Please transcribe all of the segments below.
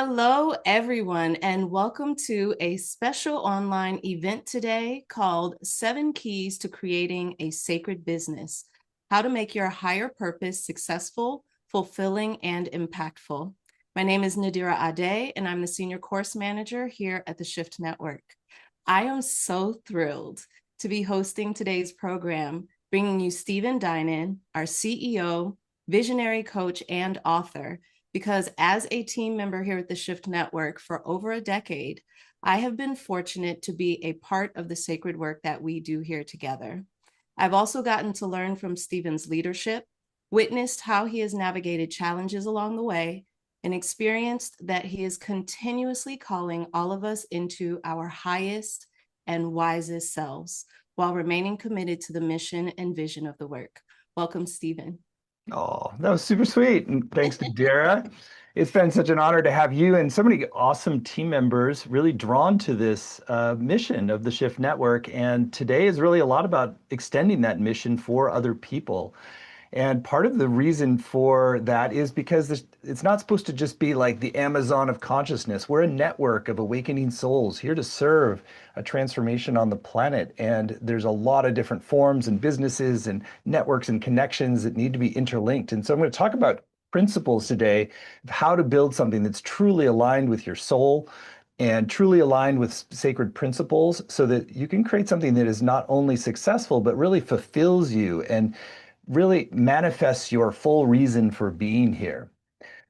Hello, everyone, and welcome to a special online event today called 7 Keys to Creating a Sacred Business: How to Make Your Higher Purpose Successful, Fulfilling, and Impactful. My name is Nadira Ade, and I'm the Senior Course Manager here at the Shift Network. I am so thrilled to be hosting today's program, bringing you Stephen Dinan, our CEO, visionary coach, and author, because as a team member here at the Shift Network for over a decade, I have been fortunate to be a part of the sacred work that we do here together. I've also gotten to learn from Stephen's leadership, witnessed how he has navigated challenges along the way, and experienced that he is continuously calling all of us into our highest and wisest selves while remaining committed to the mission and vision of the work. Welcome, Stephen. Oh, that was super sweet. And thanks to Dara. It's been such an honor to have you and so many awesome team members really drawn to this mission of the Shift Network. And today is really a lot about extending that mission for other people. And part of the reason for that is because it's not supposed to just be like the Amazon of consciousness. We're a network of awakening souls here to serve a transformation on the planet. And there's a lot of different forms and businesses and networks and connections that need to be interlinked. And so I'm going to talk about principles today of how to build something that's truly aligned with your soul and truly aligned with sacred principles so that you can create something that is not only successful, but really fulfills you and really manifests your full reason for being here.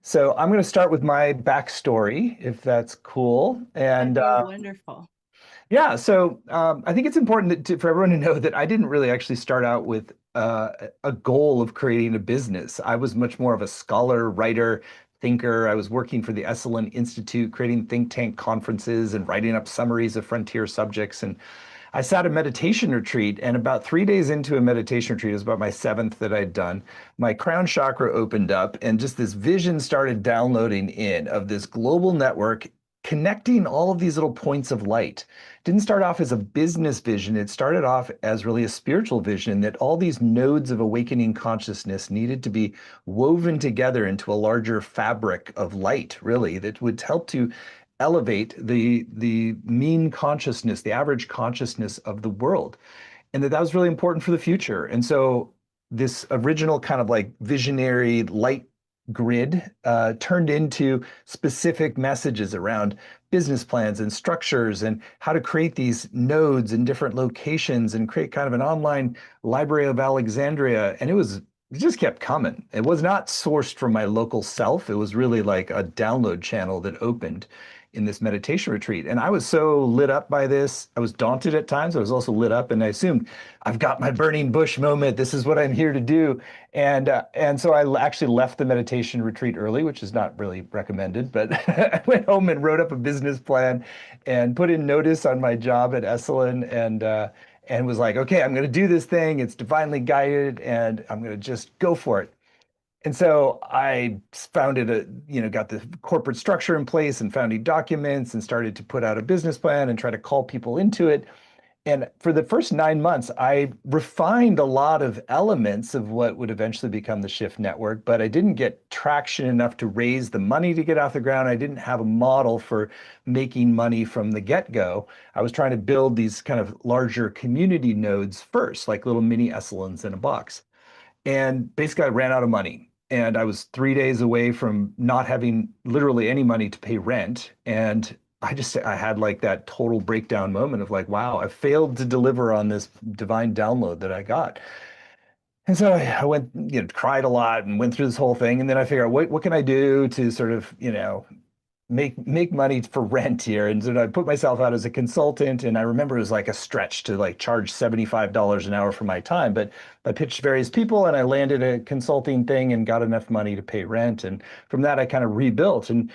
So I'm going to start with my backstory, if that's cool. That'd And be wonderful. yeah, so I think it's important for everyone to know that I didn't really actually start out with a goal of creating a business. I was much more of a scholar, writer, thinker. I was working for the Esalen Institute, creating think tank conferences and writing up summaries of frontier subjects. And I sat a meditation retreat, and about 3 days into a meditation retreat, it was about my seventh that I'd done, my crown chakra opened up, and just this vision started downloading in of this global network connecting all of these little points of light. It didn't start off as a business vision. It started off as really a spiritual vision that all these nodes of awakening consciousness needed to be woven together into a larger fabric of light, really, that would help to elevate the mean consciousness, the average consciousness of the world, and that was really important for the future. And so this original kind of like visionary light grid turned into specific messages around business plans and structures and how to create these nodes in different locations and create kind of an online library of Alexandria. And it just kept coming. It was not sourced from my local self. It was really like a download channel that opened in this meditation retreat. And I was so lit up by this. I was daunted at times. I was also lit up, and I assumed I've got my burning bush moment. This is what I'm here to do. And so I actually left the meditation retreat early, which is not really recommended, but I went home and wrote up a business plan and put in notice on my job at Esalen and was like, okay, I'm going to do this thing. It's divinely guided, and I'm going to just go for it. And so I got the corporate structure in place and founding documents and started to put out a business plan and try to call people into it. And for the first 9 months, I refined a lot of elements of what would eventually become the Shift Network, but I didn't get traction enough to raise the money to get off the ground. I didn't have a model for making money from the get-go. I was trying to build these kind of larger community nodes first, like little mini Esselins in a box. And basically, I ran out of money. And I was 3 days away from not having literally any money to pay rent. And I had like that total breakdown moment of like, wow, I failed to deliver on this divine download that I got. And so I went, cried a lot and went through this whole thing. And then I figured out what can I do to sort of, make money for rent here. And so I put myself out as a consultant. And I remember it was like a stretch to like charge $75 an hour for my time. But I pitched various people and I landed a consulting thing and got enough money to pay rent. And from that, I kind of rebuilt. And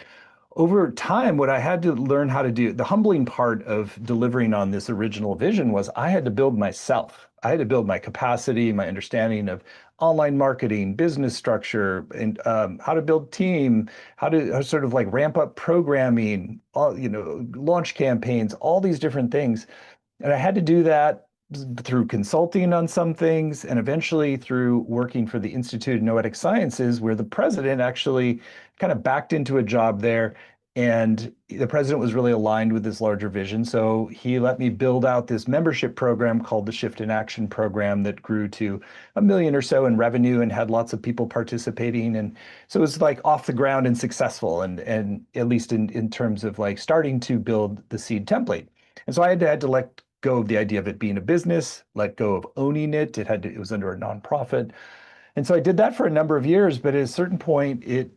over time, what I had to learn how to do, the humbling part of delivering on this original vision was I had to build myself. I had to build my capacity, my understanding of online marketing, business structure, and how to build team, how sort of like ramp up programming, launch campaigns, all these different things. And I had to do that through consulting on some things and eventually through working for the Institute of Noetic Sciences, where the president actually kind of backed into a job there And the president was really aligned with this larger vision. So he let me build out this membership program called the Shift in Action program that grew to 1 million or so in revenue and had lots of people participating. And so it was like off the ground and successful, and at least in terms of like starting to build the seed template. And so I had to let go of the idea of it being a business, let go of owning it. It was under a nonprofit. And so I did that for a number of years, but at a certain point, it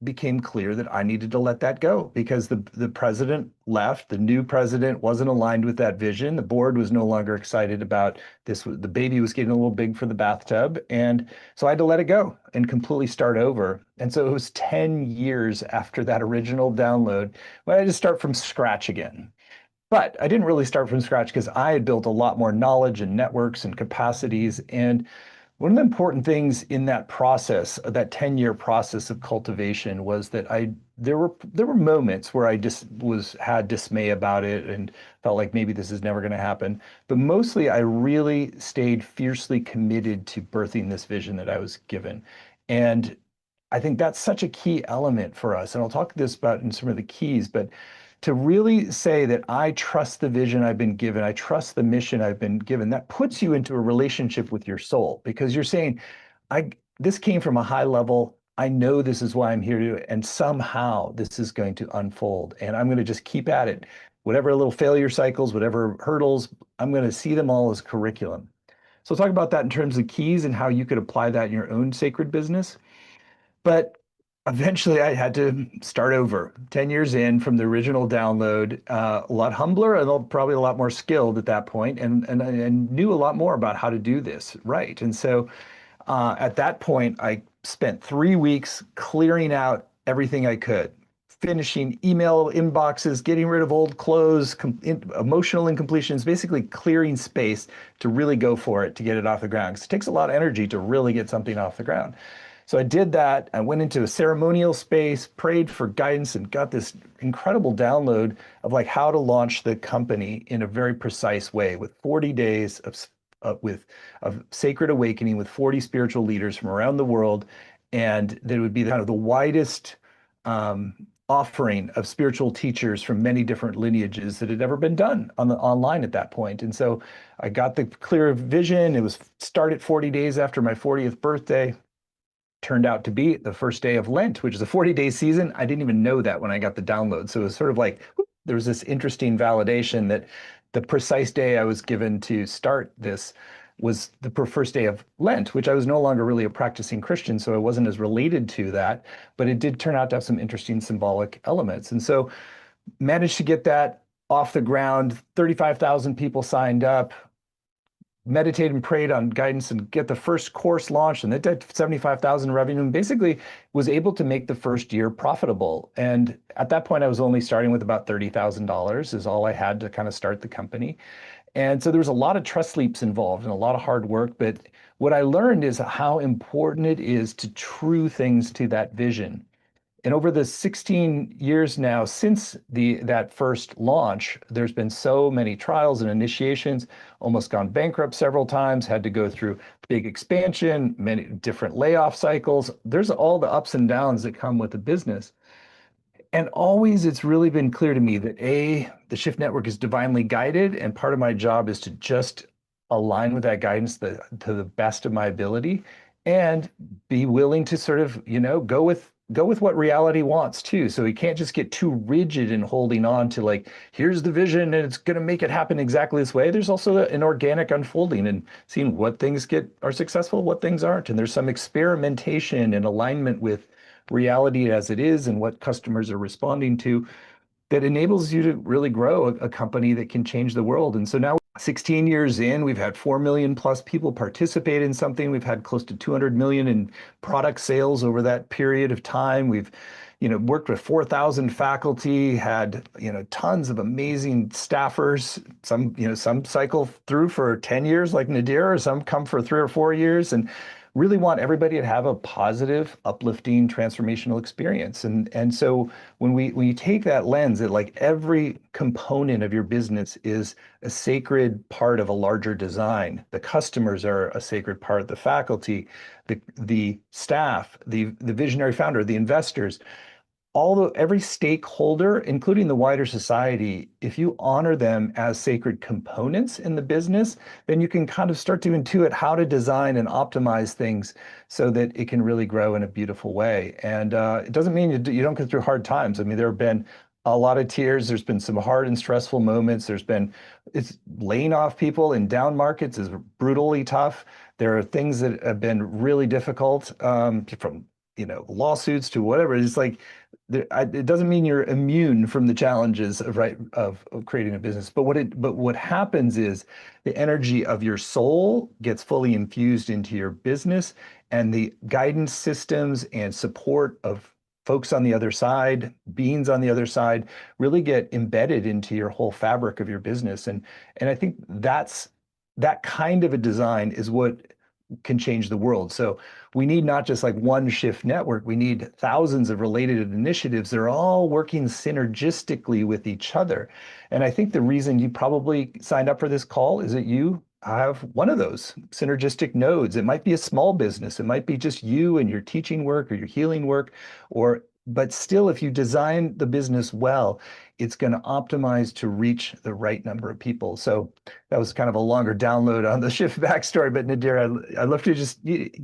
became clear that I needed to let that go because the president left. The new president wasn't aligned with that vision. The board was no longer excited about this. The baby was getting a little big for the bathtub. And so I had to let it go and completely start over. And so it was 10 years after that original download when I had to start from scratch again. But I didn't really start from scratch because I had built a lot more knowledge and networks and capacities. And one of the important things in that process, that 10-year process of cultivation, was that there were moments where I just had dismay about it and felt like maybe this is never going to happen. But mostly I really stayed fiercely committed to birthing this vision that I was given. And I think that's such a key element for us. And I'll talk this about in some of the keys, but to really say that I trust the vision I've been given, I trust the mission I've been given, that puts you into a relationship with your soul because you're saying, this came from a high level. I know this is why I'm here to, and somehow this is going to unfold. And I'm going to just keep at it. Whatever little failure cycles, whatever hurdles, I'm going to see them all as curriculum. So talk about that in terms of keys and how you could apply that in your own sacred business. But eventually I had to start over 10 years in from the original download, a lot humbler and probably a lot more skilled at that point, and knew a lot more about how to do this right. And so at that point, I spent 3 weeks clearing out everything I could, finishing email inboxes, getting rid of old clothes, emotional incompletions, basically clearing space to really go for it, to get it off the ground. Because it takes a lot of energy to really get something off the ground. So I did that. I went into a ceremonial space, prayed for guidance, and got this incredible download of like how to launch the company in a very precise way with 40 days of sacred awakening with 40 spiritual leaders from around the world, and that would be kind of the widest offering of spiritual teachers from many different lineages that had ever been done online at that point. And so I got the clear vision. It was started 40 days after my 40th birthday. Turned out to be the first day of Lent, which is a 40-day season. I didn't even know that when I got the download. So it was sort of like there was this interesting validation that the precise day I was given to start this was the first day of Lent, which I was no longer really a practicing Christian, so I wasn't as related to that, but it did turn out to have some interesting symbolic elements. And so managed to get that off the ground. 35,000 people signed up, meditated and prayed on guidance and get the first course launched, and that did 75,000 revenue, and basically was able to make the first year profitable. And at that point, I was only starting with about $30,000 is all I had to kind of start the company. And so there was a lot of trust leaps involved and a lot of hard work. But what I learned is how important it is to true things to that vision. And over the 16 years now since that first launch, there's been so many trials and initiations, almost gone bankrupt several times, had to go through big expansion, many different layoff cycles. There's all the ups and downs that come with the business. And always it's really been clear to me that the Shift Network is divinely guided, and part of my job is to just align with that guidance to the best of my ability and be willing to sort of, go with what reality wants too. So we can't just get too rigid in holding on to like, here's the vision and it's going to make it happen exactly this way. There's also an organic unfolding and seeing what things are successful, what things aren't. And there's some experimentation and alignment with reality as it is and what customers are responding to that enables you to really grow a company that can change the world. And so now 16 years in, we've had 4 million plus people participate in something. We've had close to 200 million in product sales over that period of time. We've, worked with 4,000 faculty, had, tons of amazing staffers. Some cycle through for 10 years like Nadir, or some come for 3 or 4 years. And really want everybody to have a positive, uplifting, transformational experience. And so when you take that lens that like every component of your business is a sacred part of a larger design, the customers are a sacred part, the faculty, the staff, the visionary founder, the investors, every stakeholder, including the wider society, if you honor them as sacred components in the business, then you can kind of start to intuit how to design and optimize things so that it can really grow in a beautiful way. And it doesn't mean you don't go through hard times. I mean, there have been a lot of tears. There's been some hard and stressful moments. It's laying off people in down markets is brutally tough. There are things that have been really difficult, from lawsuits to whatever. It's like it doesn't mean you're immune from the challenges of creating a business. But what happens is the energy of your soul gets fully infused into your business, and the guidance systems and support of folks on the other side, beings on the other side, really get embedded into your whole fabric of your business. And I think that kind of a design is what can change the world. So we need not just like one shift network, we need thousands of related initiatives that are all working synergistically with each other. And I think the reason you probably signed up for this call is that you have one of those synergistic nodes. It might be a small business, it might be just you and your teaching work or your healing work, but still, if you design the business well, it's going to optimize to reach the right number of people. So that was kind of a longer download on the shift backstory. But Nadir, I'd love to just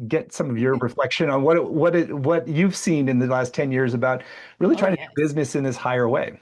get some of your reflection on what you've seen in the last 10 years about really Oh, trying to do yes. business in this higher way.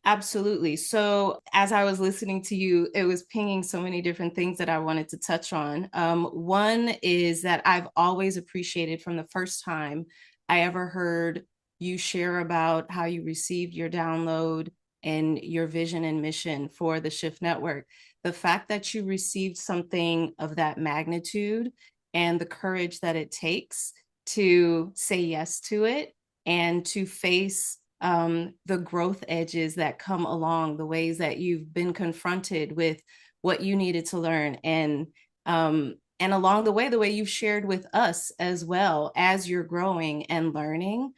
Absolutely. So, as I was listening to you, it was pinging so many different things that I wanted to touch on. One is that I've always appreciated from the first time I ever heard you share about how you received your download and your vision and mission for the Shift Network. The fact that you received something of that magnitude and the courage that it takes to say yes to it and to face the growth edges that come along, the ways that you've been confronted with what you needed to learn, and along the way you've shared with us as well as you're growing and learning.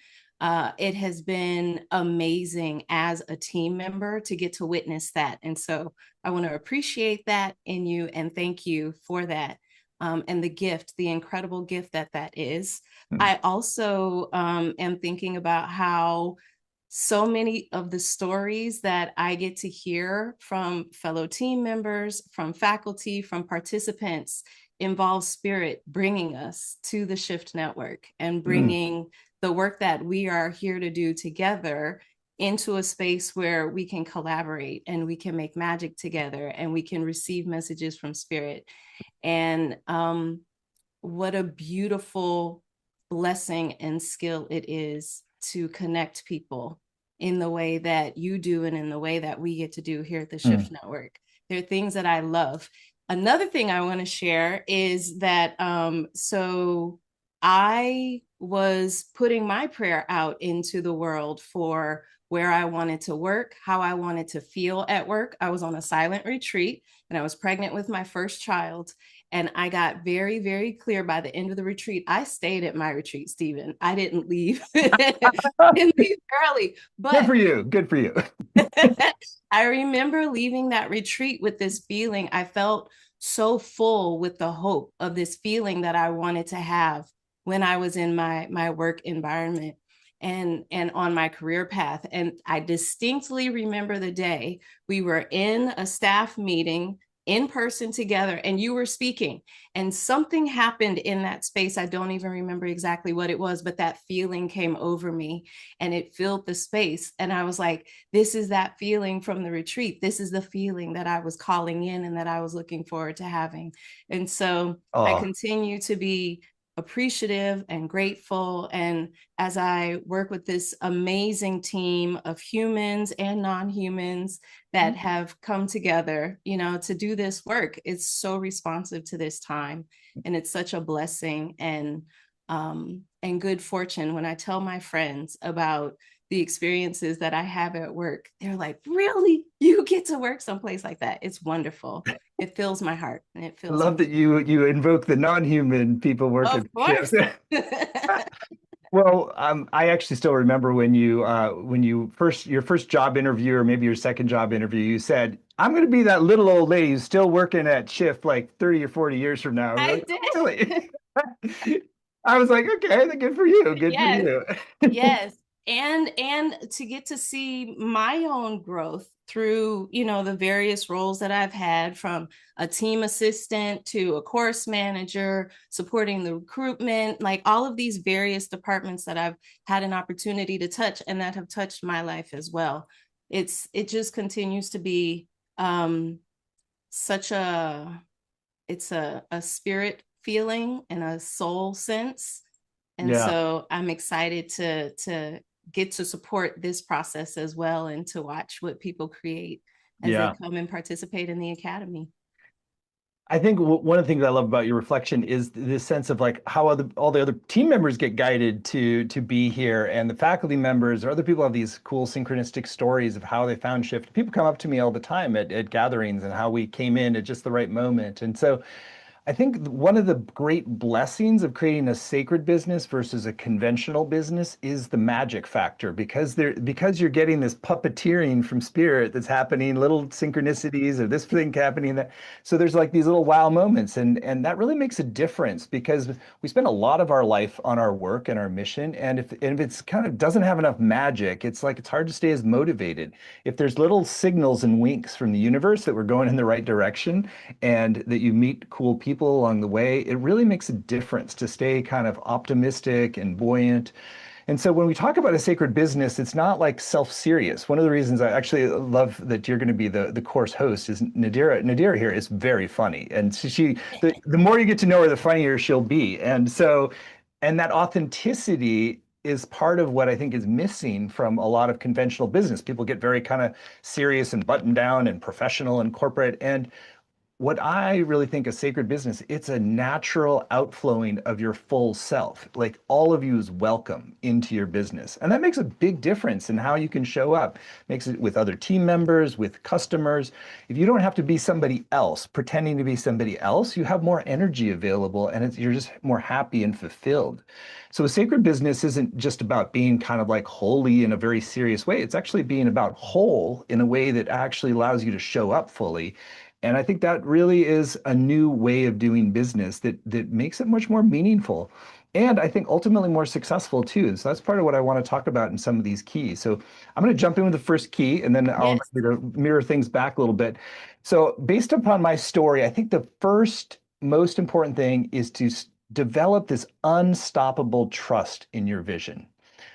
It has been amazing as a team member to get to witness that, and so I want to appreciate that in you and thank you for that. And the gift, the incredible gift that that is. Hmm. I also am thinking about how so many of the stories that I get to hear from fellow team members, from faculty, from participants involve spirit bringing us to the Shift Network and Mm. bringing the work that we are here to do together into a space where we can collaborate and we can make magic together and we can receive messages from spirit. And what a beautiful blessing and skill it is to connect people in the way that you do and in the way that we get to do here at the Mm. Shift Network. There are things that I love. Another thing I want to share is that so I was putting my prayer out into the world for where I wanted to work, how I wanted to feel at work. I was on a silent retreat and I was pregnant with my first child. And I got very, very clear by the end of the retreat. I stayed at my retreat, Stephen. I didn't leave. Didn't leave early. Good But for you. Good for you. I remember leaving that retreat with this feeling. I felt so full with the hope of this feeling that I wanted to have when I was in my work environment and on my career path. And I distinctly remember the day we were in a staff meeting in person together and you were speaking and something happened in that space. I don't even remember exactly what it was, but that feeling came over me and it filled the space. And I was like, this is that feeling from the retreat. This is the feeling that I was calling in and that I was looking forward to having. And so I Oh. continue to be appreciative and grateful. And as I work with this amazing team of humans and non-humans that have come together, to do this work, it's so responsive to this time. And it's such a blessing and good fortune when I tell my friends about the experiences that I have at work. They're like, really? You get to work someplace like that? It's wonderful. It fills my heart and it I fills love me. that you invoke the non-human people Of working for course. shifts. Well, I actually still remember when you first your first job interview or maybe your second job interview, you said, "I'm going to be that little old lady who's still working at shift like 30 or 40 years from now." I'm I like, "Oh, did. really?" I was like, "Okay, then good for you. Good for Yes. you." Yes. and to get to see my own growth through, the various roles that I've had, from a team assistant to a course manager, supporting the recruitment, like all of these various departments that I've had an opportunity to touch and that have touched my life as well. It just continues to be such a it's a spirit feeling and a soul sense. And Yeah. so I'm excited to get to support this process as well, and to watch what people create as they Yeah. come and participate in the academy. I think one of the things I love about your reflection is this sense of like how all the other team members get guided to be here, and the faculty members or other people have these cool synchronistic stories of how they found shift. People come up to me all the time at gatherings and how we came in at just the right moment. And so I think one of the great blessings of creating a sacred business versus a conventional business is the magic factor, because you're getting this puppeteering from spirit that's happening, little synchronicities or this thing happening that so there's like these little wow moments, and that really makes a difference because we spend a lot of our life on our work and our mission, and if it's kind of doesn't have enough magic, it's like it's hard to stay as motivated. If there's little signals and winks from the universe that we're going in the right direction, and that you meet cool people along the way, it really makes a difference to stay kind of optimistic and buoyant. And so when we talk about a sacred business, it's not like self-serious. One of the reasons I actually love that you're going to be the course host is Nadira. Nadira here is very funny. And the more you get to know her, the funnier she'll be. And so, and that authenticity is part of what I think is missing from a lot of conventional business. People get very kind of serious and buttoned down and professional and corporate. And what I really think a sacred business, it's a natural outflowing of your full self. Like all of you is welcome into your business. And that makes a big difference in how you can show up. Makes it with other team members, with customers. If you don't have to be somebody else, pretending to be somebody else, you have more energy available and you're just more happy and fulfilled. So a sacred business isn't just about being kind of like holy in a very serious way. It's actually being about whole in a way that actually allows you to show up fully, and I think that really is a new way of doing business that makes it much more meaningful. And I think ultimately more successful too. So that's part of what I want to talk about in some of these keys. So I'm going to jump in with the first key and then I'll Yes. invite you to mirror things back a little bit. So based upon my story, I think the first most important thing is to develop this unstoppable trust in your vision.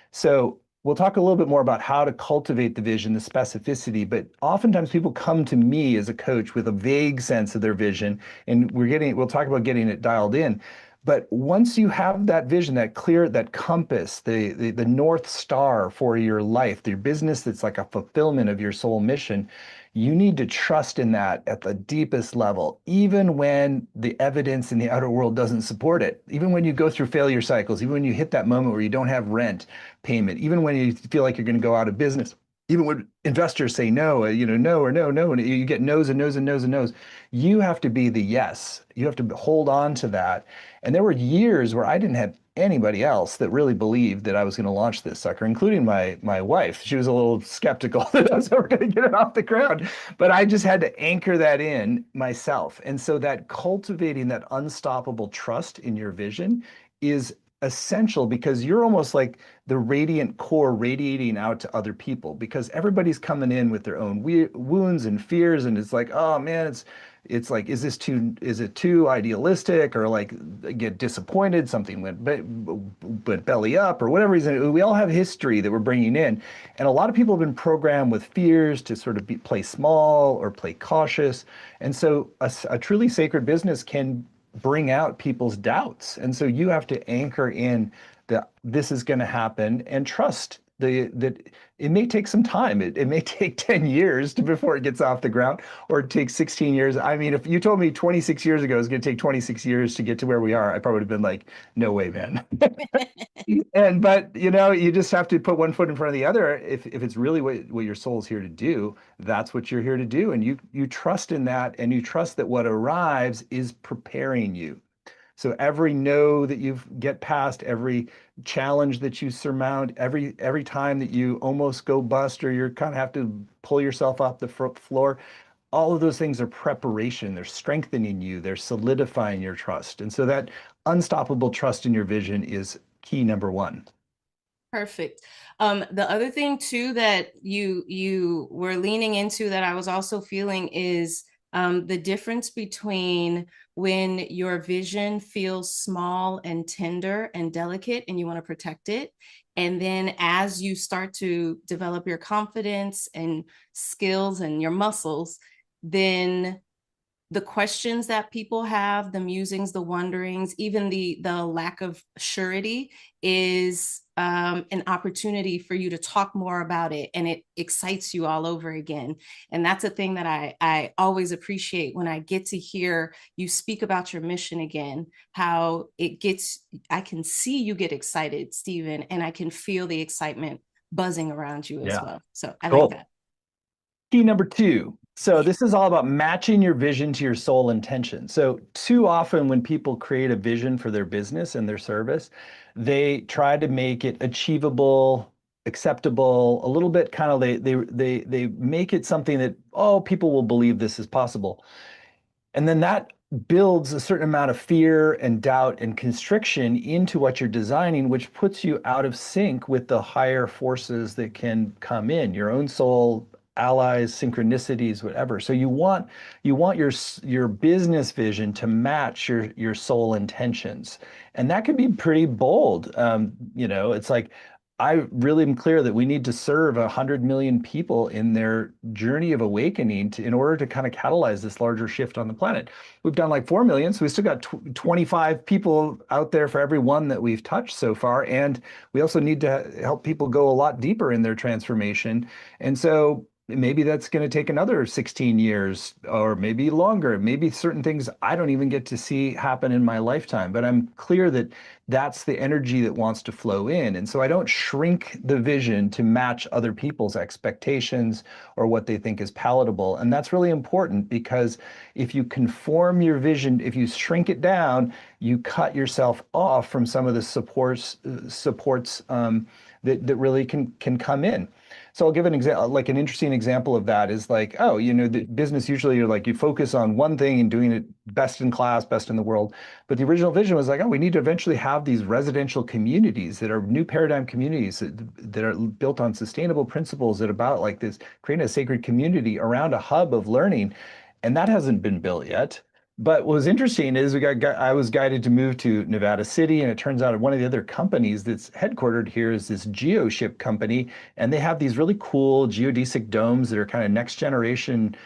So we'll talk a little bit more about how to cultivate the vision, the specificity, but oftentimes people come to me as a coach with a vague sense of their vision, and we'll talk about getting it dialed in. But once you have that vision, that clear, that compass, the North Star for your life, your business that's like a fulfillment of your soul mission, you need to trust in that at the deepest level, even when the evidence in the outer world doesn't support it. Even when you go through failure cycles, even when you hit that moment where you don't have rent payment, even when you feel like you're going to go out of business, even when investors say no, no or no, no, and you get no's and no's and no's and no's, you have to be the yes. You have to hold on to that. And there were years where I didn't have anybody else that really believed that I was going to launch this sucker, including my wife. She was a little skeptical that I was ever going to get it off the ground, but I just had to anchor that in myself. And so that cultivating that unstoppable trust in your vision is essential, because you're almost like the radiant core radiating out to other people, because everybody's coming in with their own wounds and fears, and it's like, oh man, it's like, is it too idealistic, or like get disappointed, something went belly up or whatever reason. We all have history that we're bringing in, and a lot of people have been programmed with fears to sort of play small or play cautious. And so a truly sacred business can bring out people's doubts. And so you have to anchor in that this is going to happen and trust that it may take some time. It may take 10 years before it gets off the ground, or it takes 16 years. I mean, if you told me 26 years ago it was going to take 26 years to get to where we are, I probably would have been like, no way, man. But you just have to put one foot in front of the other. If it's really what your soul's here to do, that's what you're here to do. And you trust in that, and you trust that what arrives is preparing you. So every no that you get past, every challenge that you surmount, every time that you almost go bust, or you kind of have to pull yourself off the floor, all of those things are preparation. They're strengthening you. They're solidifying your trust. And so that unstoppable trust in your vision is key number one. Perfect. The other thing too that you were leaning into that I was also feeling is the difference between when your vision feels small and tender and delicate and you want to protect it. And then as you start to develop your confidence and skills and your muscles, then the questions that people have, the musings, the wonderings, even the lack of surety is an opportunity for you to talk more about it, and it excites you all over again. And that's a thing that I always appreciate when I get to hear you speak about your mission again. How it gets, I can see you get excited, Stephen, and I can feel the excitement buzzing around you as Yeah. well. So I like Cool. that. Key number two. So this is all about matching your vision to your soul intention. So too often when people create a vision for their business and their service, they try to make it achievable, acceptable, a little bit kind of they make it something that, oh, people will believe this is possible. And then that builds a certain amount of fear and doubt and constriction into what you're designing, which puts you out of sync with the higher forces that can come in, your own soul, allies, synchronicities, whatever. So you want your business vision to match your soul intentions. And that can be pretty bold. It's like I really am clear that we need to serve 100 million people in their journey of awakening in order to kind of catalyze this larger shift on the planet. We've done like 4 million, so we still got 25 people out there for every one that we've touched so far. And we also need to help people go a lot deeper in their transformation. And so maybe that's going to take another 16 years or maybe longer. Maybe certain things I don't even get to see happen in my lifetime, but I'm clear that that's the energy that wants to flow in. And so I don't shrink the vision to match other people's expectations or what they think is palatable. And that's really important because if you conform your vision, if you shrink it down, you cut yourself off from some of the supports that really can come in. So I'll give an example, like an interesting example of that is like, oh, the business usually you're like you focus on one thing and doing it best in class, best in the world. But the original vision was like, oh, we need to eventually have these residential communities that are new paradigm communities that are built on sustainable principles that about like this, creating a sacred community around a hub of learning. And that hasn't been built yet. But what was interesting is I was guided to move to Nevada City, and it turns out one of the other companies that's headquartered here is this geoship company, and they have these really cool geodesic domes that are kind of next generation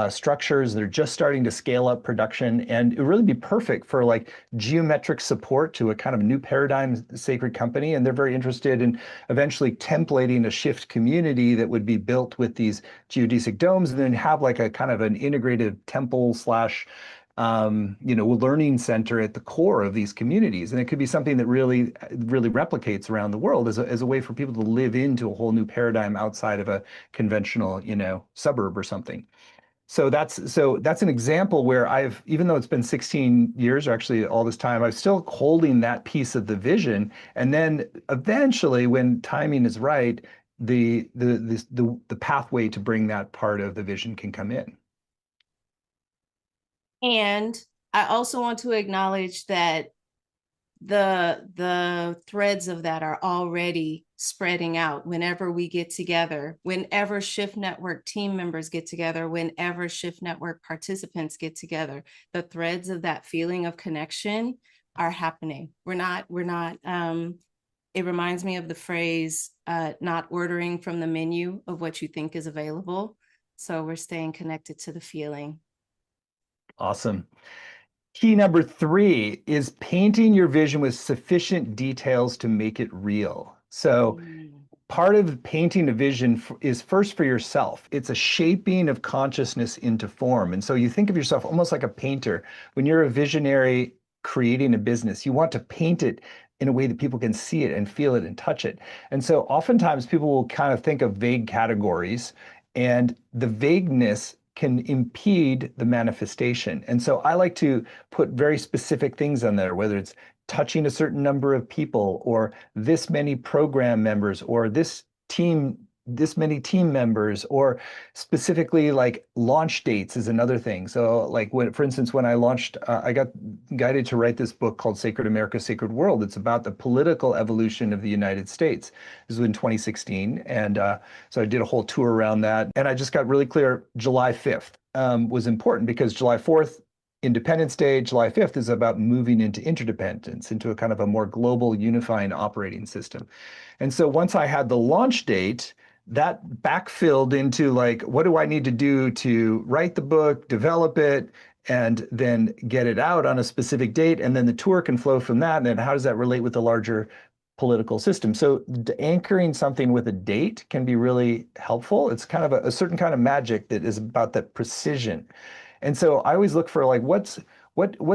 structures. They're just starting to scale up production, and it would really be perfect for like geometric support to a kind of new paradigm sacred company. And they're very interested in eventually templating a shift community that would be built with these geodesic domes, and then have like a kind of an integrated temple slash learning center at the core of these communities. And it could be something that really, really replicates around the world as a way for people to live into a whole new paradigm outside of a conventional, suburb or something. So that's an example where even though it's been 16 years, or actually all this time, I'm still holding that piece of the vision. And then eventually, when timing is right, the pathway to bring that part of the vision can come in. And I also want to acknowledge that the threads of that are already spreading out whenever we get together, whenever Shift Network team members get together, whenever Shift Network participants get together, the threads of that feeling of connection are happening. We're not it reminds me of the phrase, not ordering from the menu of what you think is available. So we're staying connected to the feeling. Awesome. Key number three is painting your vision with sufficient details to make it real. So Mm. part of painting a vision is first for yourself. It's a shaping of consciousness into form. And so you think of yourself almost like a painter. When you're a visionary creating a business, you want to paint it in a way that people can see it and feel it and touch it. And so oftentimes people will kind of think of vague categories, and the vagueness can impede the manifestation. And so I like to put very specific things on there, whether it's touching a certain number of people or this many program members or this team this many team members, or specifically like launch dates is another thing. So like when, for instance, when I launched, I got guided to write this book called Sacred America, Sacred World. It's about the political evolution of the United States. This was in 2016. And so I did a whole tour around that. And I just got really clear July 5th was important because July 4th, Independence Day, July 5th is about moving into interdependence, into a kind of a more global unifying operating system. And so once I had the launch date, that backfilled into like, what do I need to do to write the book, develop it, and then get it out on a specific date? And then the tour can flow from that. And then how does that relate with the larger political system? So anchoring something with a date can be really helpful. It's kind of a certain kind of magic that is about that precision. And so I always look for like what's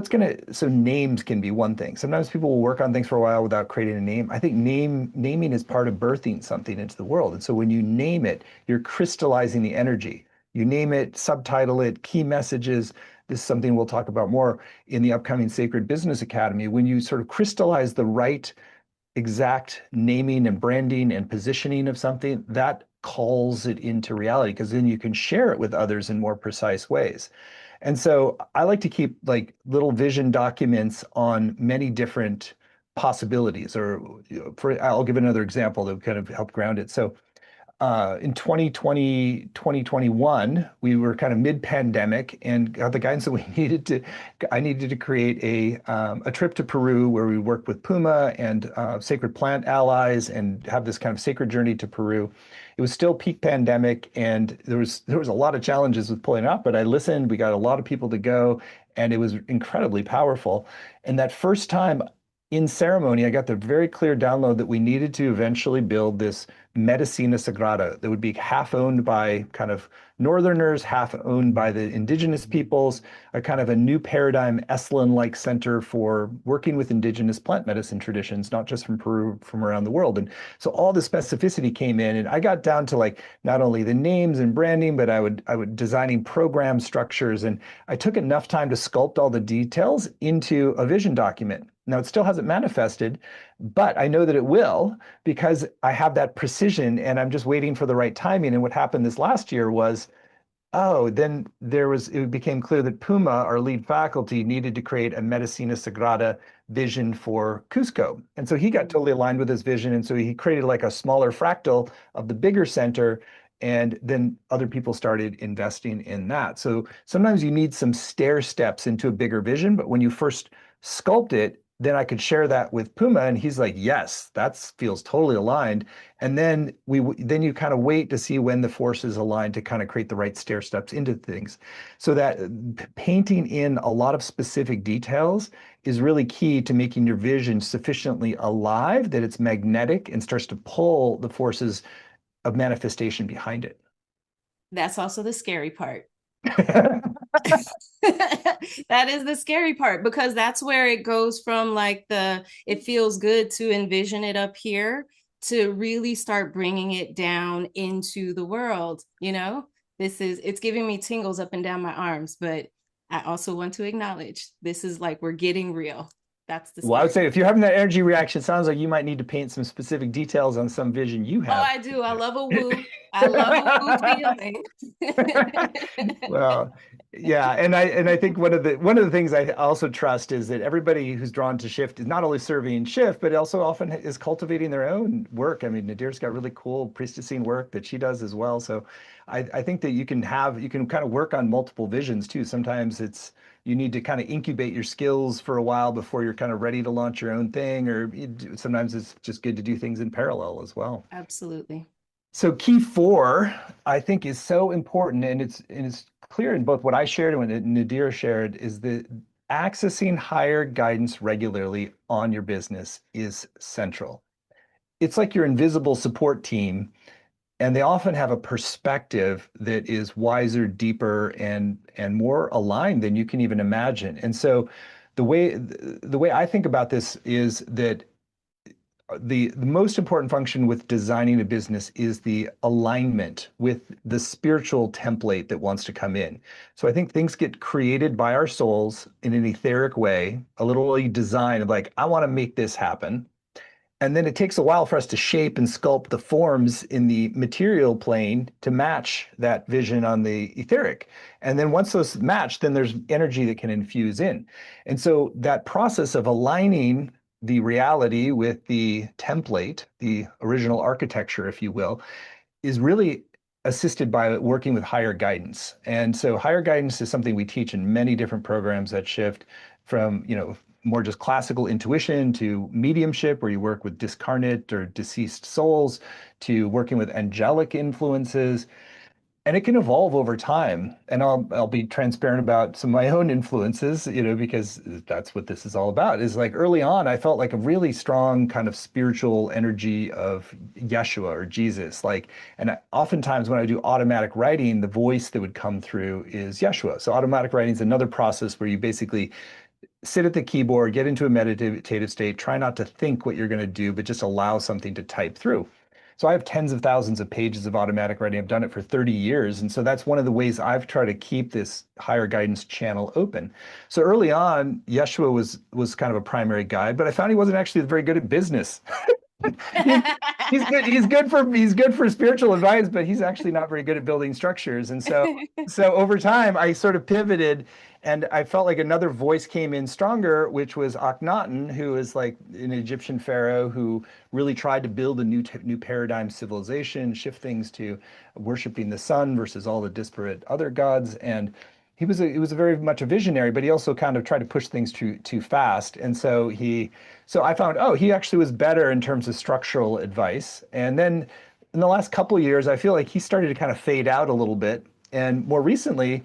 gonna, so names can be one thing. Sometimes people will work on things for a while without creating a name. I think naming is part of birthing something into the world. And so when you name it, you're crystallizing the energy. You name it, subtitle it, key messages. This is something we'll talk about more in the upcoming Sacred Business Academy. When you sort of crystallize the right exact naming and branding and positioning of something, that calls it into reality because then you can share it with others in more precise ways. And so I like to keep like little vision documents on many different possibilities. Or for I'll give another example that kind of help ground it. So in 2020, 2021, we were kind of mid-pandemic and got the guidance that I needed to create a trip to Peru where we worked with Puma and Sacred Plant Allies and have this kind of sacred journey to Peru. It was still peak pandemic and there was a lot of challenges with pulling it off, but I listened, we got a lot of people to go and it was incredibly powerful. And that first time in ceremony, I got the very clear download that we needed to eventually build this Medicina Sagrada that would be half owned by kind of Northerners, half owned by the indigenous peoples, a kind of a new paradigm Esalen-like center for working with indigenous plant medicine traditions, not just from Peru, from around the world. And so all the specificity came in, and I got down to like not only the names and branding, but I would designing program structures, and I took enough time to sculpt all the details into a vision document. Now, it still hasn't manifested, but I know that it will because I have that precision and I'm just waiting for the right timing. And what happened this last year was, oh, then it became clear that Puma, our lead faculty, needed to create a Medicina Sagrada vision for Cusco. And so he got totally aligned with his vision. And so he created like a smaller fractal of the bigger center. And then other people started investing in that. So sometimes you need some stair steps into a bigger vision, but when you first sculpt it, then I could share that with Puma, and he's like, "Yes, that feels totally aligned." And then then you kind of wait to see when the forces align to kind of create the right stair steps into things. So that painting in a lot of specific details is really key to making your vision sufficiently alive that it's magnetic and starts to pull the forces of manifestation behind it. That's also the scary part. That is the scary part because that's where it goes from like it feels good to envision it up here to really start bringing it down into the world. It's giving me tingles up and down my arms, but I also want to acknowledge this is like we're getting real. That's the Well, I would scary. say if you're having that energy reaction, it sounds like you might need to paint some specific details on some vision you Oh, have. I do. I love a woo. I love a woo feeling. Well, yeah, and I think one of the things I also trust is that everybody who's drawn to shift is not only serving shift, but also often is cultivating their own work. I mean, Nadir's got really cool priestessing work that she does as well. So I think that you can kind of work on multiple visions too. Sometimes you need to kind of incubate your skills for a while before you're kind of ready to launch your own thing, or sometimes it's just good to do things in parallel as well. Absolutely. So key four, I think, is so important, and it's clear in both what I shared and what Nadir shared, is that accessing higher guidance regularly on your business is central. It's like your invisible support team, and they often have a perspective that is wiser, deeper, and more aligned than you can even imagine. And so the way I think about this is that the most important function with designing a business is the alignment with the spiritual template that wants to come in. So I think things get created by our souls in an etheric way, a little design of like, I want to make this happen. And then it takes a while for us to shape and sculpt the forms in the material plane to match that vision on the etheric. And then once those match, then there's energy that can infuse in. And so that process of aligning the reality with the template, the original architecture, if you will, is really assisted by working with higher guidance. And so higher guidance is something we teach in many different programs that shift from, more just classical intuition to mediumship, where you work with discarnate or deceased souls, to working with angelic influences, and it can evolve over time. And I'll be transparent about some of my own influences, because that's what this is all about. Is like early on, I felt like a really strong kind of spiritual energy of Yeshua or Jesus. Oftentimes when I do automatic writing, the voice that would come through is Yeshua. So automatic writing is another process where you basically sit at the keyboard, get into a meditative state, try not to think what you're going to do, but just allow something to type through. So I have tens of thousands of pages of automatic writing. I've done it for 30 years. And so that's one of the ways I've tried to keep this higher guidance channel open. So early on, Yeshua was kind of a primary guide, but I found he wasn't actually very good at business. he's, he's good. He's good for spiritual advice, but he's actually not very good at building structures. And so over time, I sort of pivoted, and I felt like another voice came in stronger, which was Akhenaten, who is like an Egyptian pharaoh who really tried to build a new paradigm civilization, shift things to worshiping the sun versus all the disparate other gods. And he was very much a visionary, but he also kind of tried to push things too fast. And so I found, oh, he actually was better in terms of structural advice. And then in the last couple of years, I feel like he started to kind of fade out a little bit. And more recently,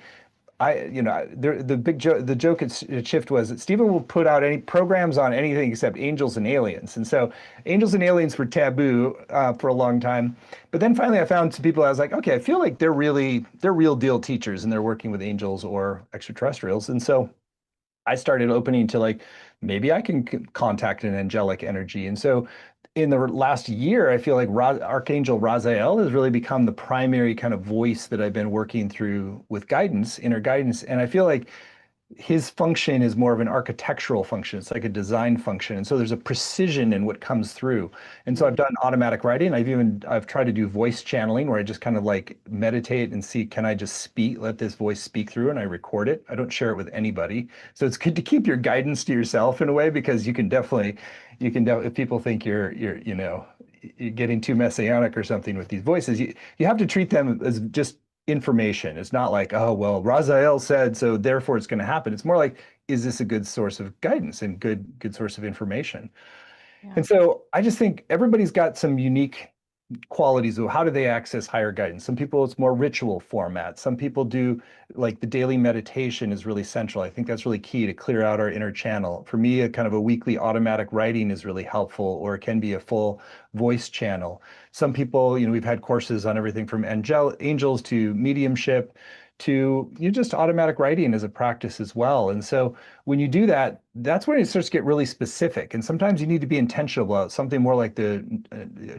the joke at Shift was that Stephen will put out any programs on anything except angels and aliens. And so angels and aliens were taboo for a long time. But then finally I found some people I was like, okay, I feel like they're real deal teachers and they're working with angels or extraterrestrials. And so I started opening to like maybe I can contact an angelic energy. And so in the last year, I feel like Archangel Raziel has really become the primary kind of voice that I've been working through with guidance, inner guidance. And I feel like his function is more of an architectural function. It's like a design function. And so there's a precision in what comes through. And so I've done automatic writing. I've tried to do voice channeling where I just kind of like meditate and see, can I just let this voice speak through, and I record it. I don't share it with anybody. So it's good to keep your guidance to yourself in a way, because if people think you're getting too messianic or something with these voices, you have to treat them as just information. It's not like, oh, well, Raziel said, so therefore it's going to happen. It's more like, is this a good source of guidance and good source of information? Yeah. And so I just think everybody's got some unique qualities of how do they access higher guidance. Some people, it's more ritual format. Some people do like the daily meditation is really central. I think that's really key to clear out our inner channel. For me, a kind of a weekly automatic writing is really helpful, or it can be a full voice channel. Some people, we've had courses on everything from angels to mediumship to just automatic writing as a practice as well. And so when you do that, that's when it starts to get really specific. And sometimes you need to be intentional about something more like the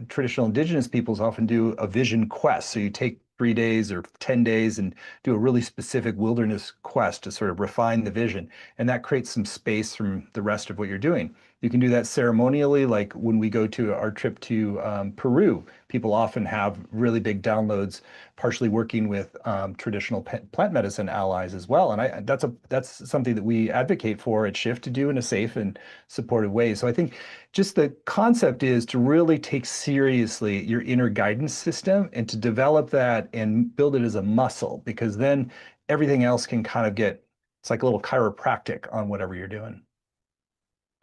traditional indigenous peoples often do a vision quest. So you take 3 days or 10 days and do a really specific wilderness quest to sort of refine the vision. And that creates some space from the rest of what you're doing. You can do that ceremonially, like when we go to our trip to Peru, people often have really big downloads, partially working with traditional plant medicine allies as well. And that's something that we advocate for at Shift to do in a safe and supportive way. So I think just the concept is to really take seriously your inner guidance system and to develop that and build it as a muscle, because then everything else can kind of it's like a little chiropractic on whatever you're doing.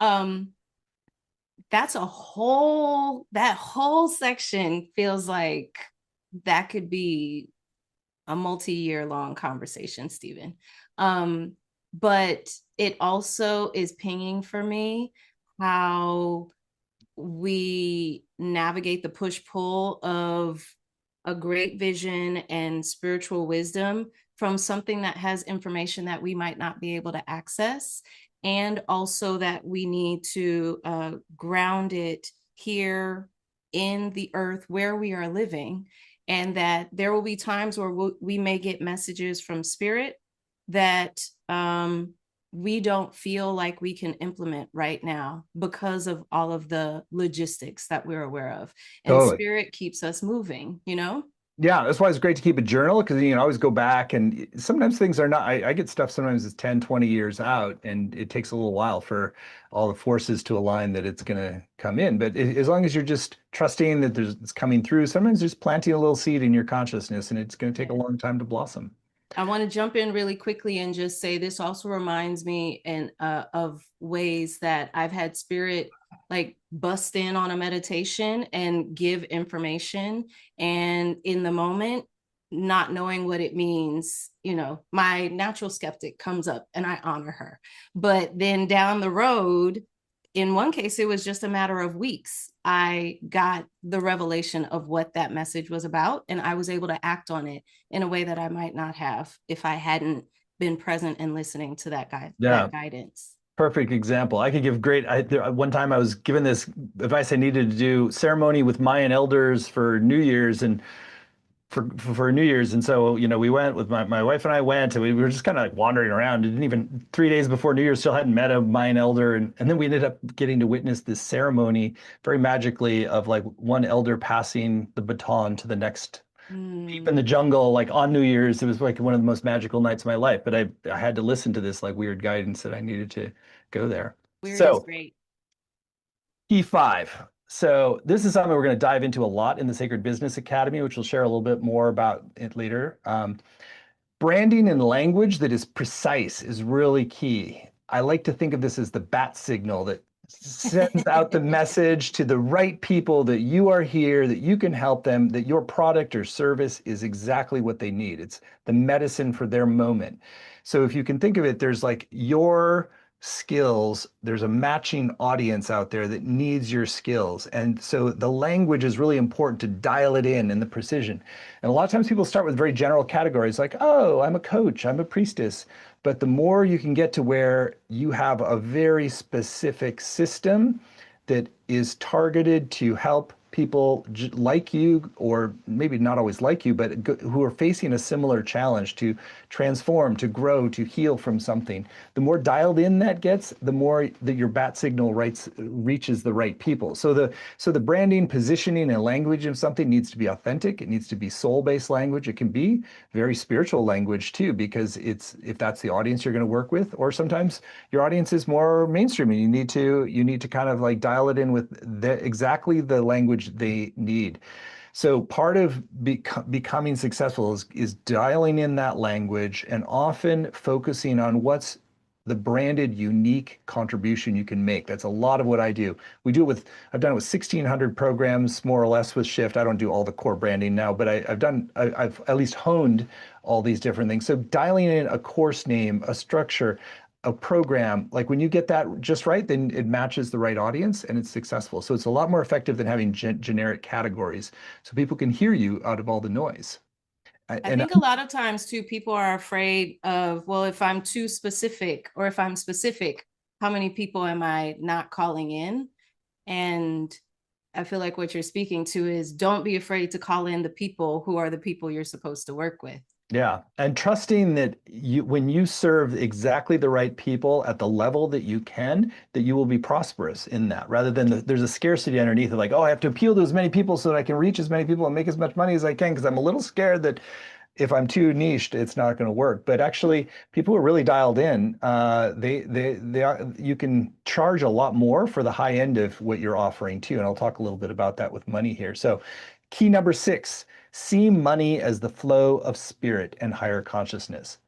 Um, that whole section feels like that could be a multi-year long conversation, Stephen. But it also is pinging for me how we navigate the push-pull of a great vision and spiritual wisdom from something that has information that we might not be able to access, and also that we need to ground it here in the earth where we are living, and that there will be times where we may get messages from spirit that we don't feel like we can implement right now because of all of the logistics that we're aware of. And Totally. spirit keeps us moving, you know? Yeah, that's why it's great to keep a journal because you can always go back and sometimes things are not, I get stuff sometimes it's 10, 20 years out and it takes a little while for all the forces to align that it's going to come in. But as long as you're just trusting that it's coming through, sometimes just planting a little seed in your consciousness and it's going to take a Yeah. long time to blossom. I want to jump in really quickly and just say this also reminds me of ways that I've had spirit like bust in on a meditation and give information. And in the moment, not knowing what it means, you know, my natural skeptic comes up and I honor her. But then down the road, in one case, it was just a matter of weeks. I got the revelation of what that message was about, and I was able to act on it in a way that I might not have if I hadn't been present and listening to Yeah. that guidance. Perfect example. I could give great. One time I was given this advice I needed to do ceremony with Mayan elders for New Year's and for New Year's. And so, we went with my wife and I went and we were just kind of like wandering around. It didn't even 3 days before New Year's, still hadn't met a Mayan elder. And then we ended up getting to witness this ceremony very magically of like one elder passing the baton to the next deep in Mm, the jungle, like on New Year's. It was like one of the most magical nights of my life. But I had to listen to this like weird guidance that I needed to go there. weird is So great. key five. So this is something we're going to dive into a lot in the Sacred Business Academy, which we'll share a little bit more about it later. Branding and language that is precise is really key. I like to think of this as the bat signal that sends out the message to the right people that you are here, that you can help them, that your product or service is exactly what they need. It's the medicine for their moment. So if you can think of it, there's like your skills, there's a matching audience out there that needs your skills. And so the language is really important to dial it in and the precision. And a lot of times people start with very general categories like, oh, I'm a coach, I'm a priestess. But the more you can get to where you have a very specific system that is targeted to help people like you, or maybe not always like you, but who are facing a similar challenge to transform, to grow, to heal from something. The more dialed in that gets, the more that your bat signal reaches the right people. So the branding, positioning, and language of something needs to be authentic. It needs to be soul-based language. It can be very spiritual language too, because it's if that's the audience you're going to work with, or sometimes your audience is more mainstream and you need to kind of like dial it in with exactly the language they need. So part of becoming successful is dialing in that language and often focusing on what's the branded unique contribution you can make. That's a lot of what I do. I've done it with 1,600 programs, more or less with Shift. I don't do all the core branding now, but I've at least honed all these different things. So dialing in a course name, a structure, a program, like when you get that just right, then it matches the right audience and it's successful. So it's a lot more effective than having generic categories so people can hear you out of all the noise. I And think a lot of times too, people are afraid of, well, if I'm too specific or if I'm specific, how many people am I not calling in? And I feel like what you're speaking to is don't be afraid to call in the people who are the people you're supposed to work with. yeah, and trusting that when you serve exactly the right people at the level that you can, that you will be prosperous in that, rather than there's a scarcity underneath it, like, oh, I have to appeal to as mmany people so that I can reach as many people and make as much money as I can, because I'm a little scared that if I'm too niched, it's not going to work. But actually, people who are really dialed in, you can charge a lot more for the high end of what you're offering too. And I'll talk a little bit about that with money here. So, key number six, see money as the flow of spirit and higher consciousness.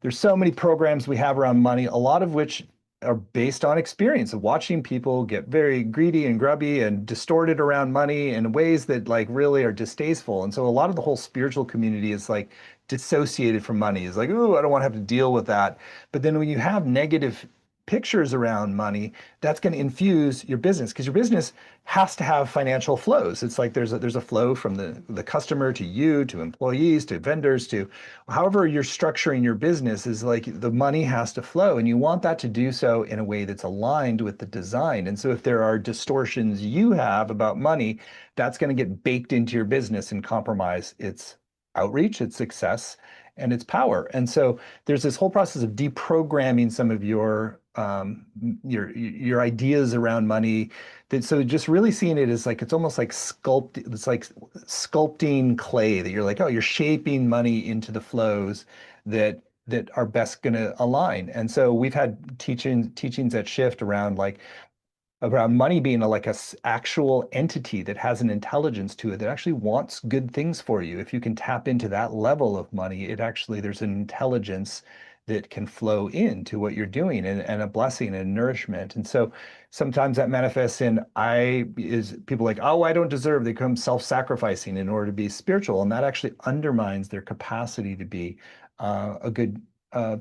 There's so many programs we have around money, a lot of which are based on experience of watching people get very greedy and grubby and distorted around money in ways that like really are distasteful. And so a lot of the whole spiritual community is like dissociated from money. It's like, oh, I don't want to have to deal with that. But then when you have negative pictures around money, that's going to infuse your business because your business has to have financial flows. It's like there's a flow from the customer to you, to employees, to vendors, to however you're structuring your business is like the money has to flow and you want that to do so in a way that's aligned with the design. And so if there are distortions you have about money, that's going to get baked into your business and compromise its outreach, its success, and its power. And so there's this whole process of deprogramming some of your ideas around money. That so just really seeing it as like it's almost like it's like sculpting clay that you're like, oh, you're shaping money into the flows that are best going to align. And so we've had teachings at Shift around money being like actual entity that has an intelligence to it that actually wants good things for you. If you can tap into that level of money, it actually there's an intelligence that can flow into what you're doing and a blessing and nourishment. And so sometimes that manifests in I is people like, oh, I don't deserve. They become self-sacrificing in order to be spiritual. And that actually undermines their capacity to be a good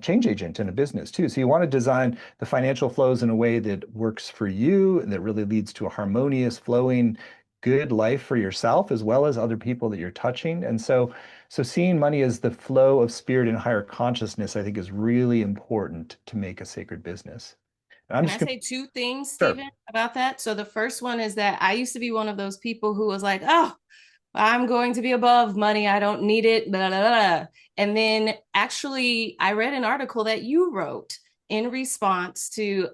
change agent in a business too. So you want to design the financial flows in a way that works for you and that really leads to a harmonious, flowing, good life for yourself as well as other people that you're touching. And so seeing money as the flow of spirit and higher consciousness, I think is really important to make a sacred business. And I'm Can I just gonna say two things, sure. Stephen, about that? So the first one is that I used to be one of those people who was like, oh, I'm going to be above money. I don't need it. Blah, blah, blah. And then actually, I read an article that you wrote in response to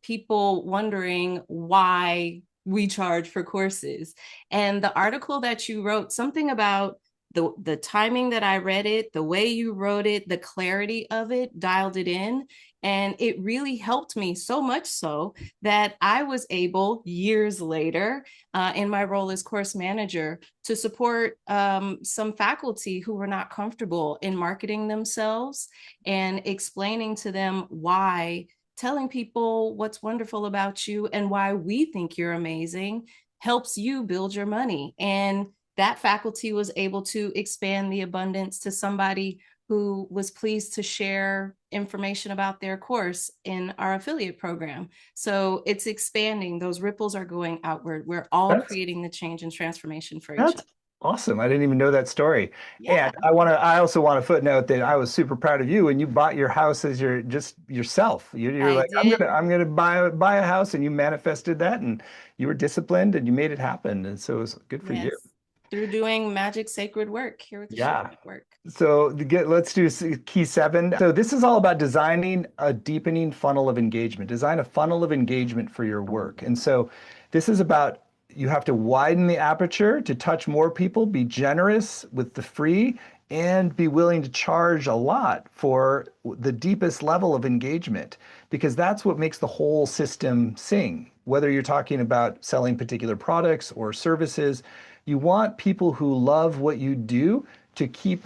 people wondering why we charge for courses. And the article that you wrote, something about the timing that I read it, the way you wrote it, the clarity of it, dialed it in. And it really helped me so much so that I was able years later in my role as course manager to support some faculty who were not comfortable in marketing themselves and explaining to them why telling people what's wonderful about you and why we think you're amazing helps you build your money. And that faculty was able to expand the abundance to somebody who was pleased to share information about their course in our affiliate program. So it's expanding. Those ripples are going outward. We're all That's creating the change and transformation for each That's other. awesome. I didn't even know that story. Yeah, And I also want to footnote that I was super proud of you when you bought your house as your just yourself. You're I like, did. I'm gonna buy a house, and you manifested that, and you were disciplined, and you made it happen. And so it was good for you. Yes. Through doing magic sacred work here with the Shift Yeah. Network. So let's do key seven. So this is all about designing a deepening funnel of engagement. Design a funnel of engagement for your work. And so this is about you have to widen the aperture to touch more people, be generous with the free, and be willing to charge a lot for the deepest level of engagement, because that's what makes the whole system sing. Whether you're talking about selling particular products or services, you want people who love what you do to keep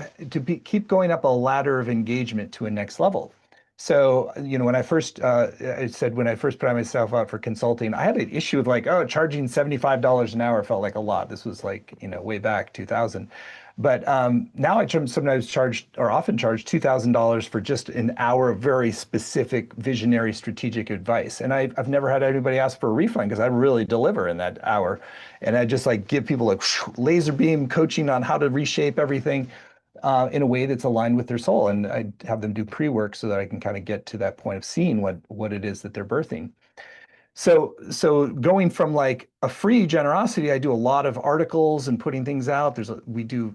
going up a ladder of engagement to a next level. So, when I said when I first put myself out for consulting, I had an issue with like, oh, charging $75 an hour felt like a lot. This was like, way back 2000. But now sometimes charge or often charge $2,000 for just an hour of very specific visionary strategic advice. And I've never had anybody ask for a refund because I really deliver in that hour. And I just like give people like laser beam coaching on how to reshape everything in a way that's aligned with their soul. And I have them do pre-work so that I can kind of get to that point of seeing what it is that they're birthing. So going from like a free generosity, I do a lot of articles and putting things out. We do,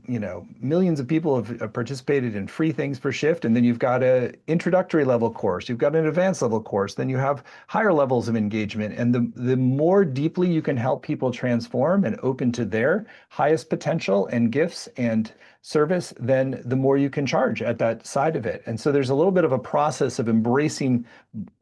millions of people have participated in free things for Shift. And then you've got a introductory level course, you've got an advanced level course, then you have higher levels of engagement. And the more deeply you can help people transform and open to their highest potential and gifts and service, then the more you can charge at that side of it. And so there's a little bit of a process of embracing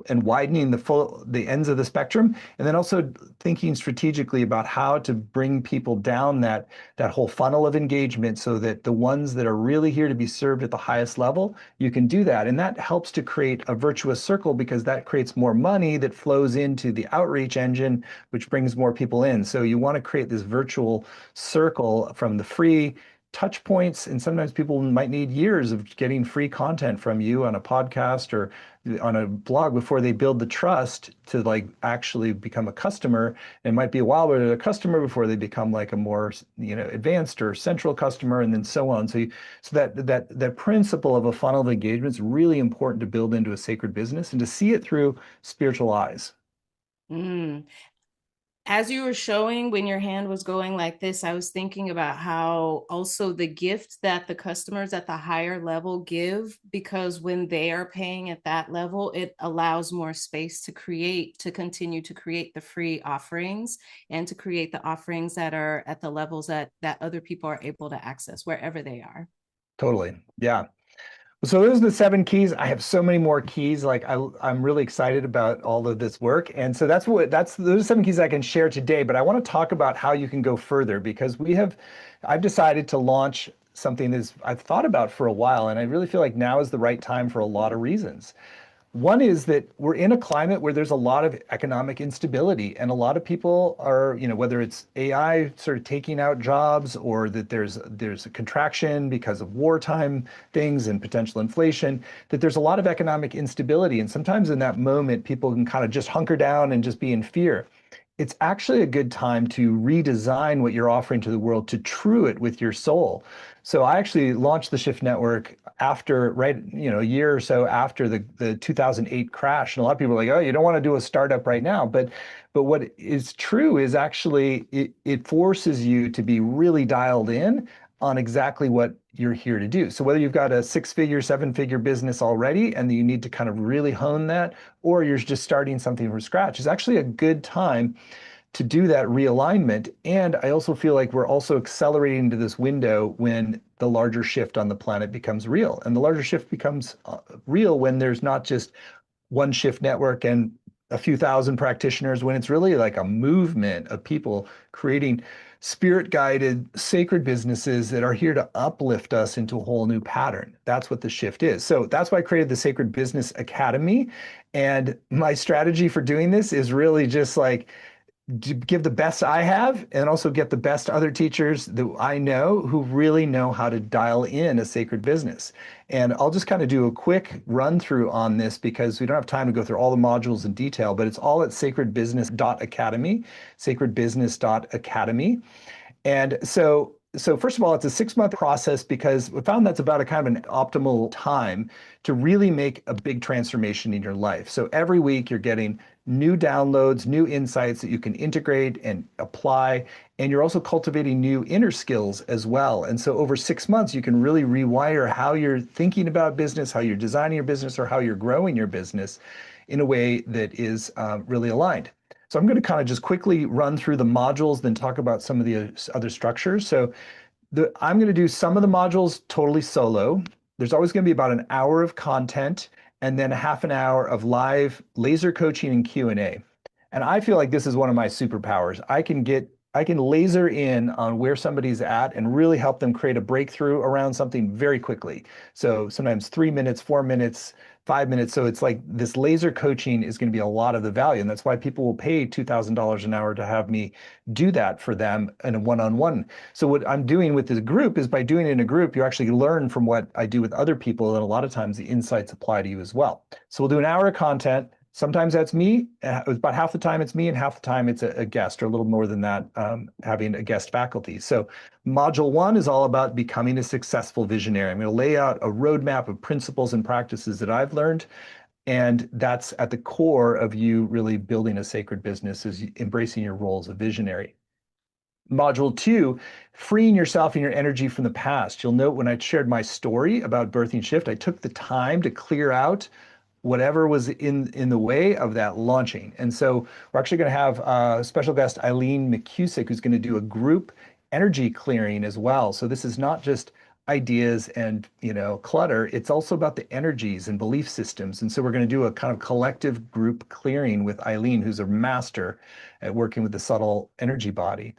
and widening the ends of the spectrum, and then also thinking strategically about how to bring people down that whole funnel of engagement so that the ones that are really here to be served at the highest level, you can do that. And that helps to create a virtuous circle because that creates more money that flows into the outreach engine, which brings more people in. So you want to create this virtual circle from the free touch points, and sometimes people might need years of getting free content from you on a podcast or on a blog before they build the trust to like actually become a customer. It might be a while where they're a customer before they become like a more advanced or central customer, and then so on. So that principle of a funnel of engagement is really important to build into a sacred business and to see it through spiritual eyes. Mm. As you were showing when your hand was going like this, I was thinking about how also the gift that the customers at the higher level give, because when they are paying at that level, it allows more space to create, to continue to create the free offerings and to create the offerings that are at the levels that other people are able to access wherever they are. Totally. Yeah. So those are the 7 keys. I have so many more keys. Like I'm really excited about all of this work. And so that's those are 7 keys I can share today. But I want to talk about how you can go further because I've decided to launch something that I've thought about for a while. And I really feel like now is the right time for a lot of reasons. One is that we're in a climate where there's a lot of economic instability, and a lot of people are, whether it's AI sort of taking out jobs or that there's a contraction because of wartime things and potential inflation, that there's a lot of economic instability. And sometimes in that moment, people can kind of just hunker down and just be in fear. It's actually a good time to redesign what you're offering to the world to true it with your soul. So I actually launched the Shift Network after, right, a year or so after the 2008 crash. And a lot of people are like, oh, you don't want to do a startup right now. But what is true is actually it forces you to be really dialed in on exactly what you're here to do. So whether you've got a 6-figure, 7-figure business already and you need to kind of really hone that, or you're just starting something from scratch, is actually a good time to do that realignment. And I also feel like we're also accelerating into this window when the larger shift on the planet becomes real. And the larger shift becomes real when there's not just one Shift Network and a few thousand practitioners, when it's really like a movement of people creating spirit guided sacred businesses that are here to uplift us into a whole new pattern. That's what the shift is. So that's why I created the Sacred Business Academy. And my strategy for doing this is really just like give the best I have and also get the best other teachers that I know who really know how to dial in a sacred business. And I'll just kind of do a quick run through on this because we don't have time to go through all the modules in detail, but it's all at sacredbusiness.academy, sacredbusiness.academy. And so first of all, it's a 6-month process because we found that's about a kind of an optimal time to really make a big transformation in your life. So every week you're getting new downloads, new insights that you can integrate and apply. And you're also cultivating new inner skills as well. And so over 6 months, you can really rewire how you're thinking about business, how you're designing your business, or how you're growing your business in a way that is really aligned. So I'm going to kind of just quickly run through the modules, then talk about some of the other structures. So I'm going to do some of the modules totally solo. There's always going to be about an hour of content and then a half an hour of live laser coaching and Q&A. And I feel like this is one of my superpowers. I can laser in on where somebody's at and really help them create a breakthrough around something very quickly. So sometimes 3 minutes, 4 minutes, 5 minutes. So it's like this laser coaching is going to be a lot of the value. And that's why people will pay $2,000 an hour to have me do that for them in a one-on-one. So what I'm doing with this group is by doing it in a group, you actually learn from what I do with other people. And a lot of times the insights apply to you as well. So we'll do an hour of content. Sometimes that's me. About half the time it's me, and half the time it's a guest, or a little more than that, having a guest faculty. So module 1 is all about becoming a successful visionary. I'm going to lay out a roadmap of principles and practices that I've learned. And that's at the core of you really building a sacred business, is embracing your role as a visionary. Module 2, freeing yourself and your energy from the past. You'll note when I shared my story about birthing shift, I took the time to clear out whatever was in the way of that launching. And so we're actually going to have special guest Eileen McCusick, who's going to do a group energy clearing as well. So this is not just ideas and clutter. It's also about the energies and belief systems. And so we're going to do a kind of collective group clearing with Eileen, who's a master at working with the subtle energy body.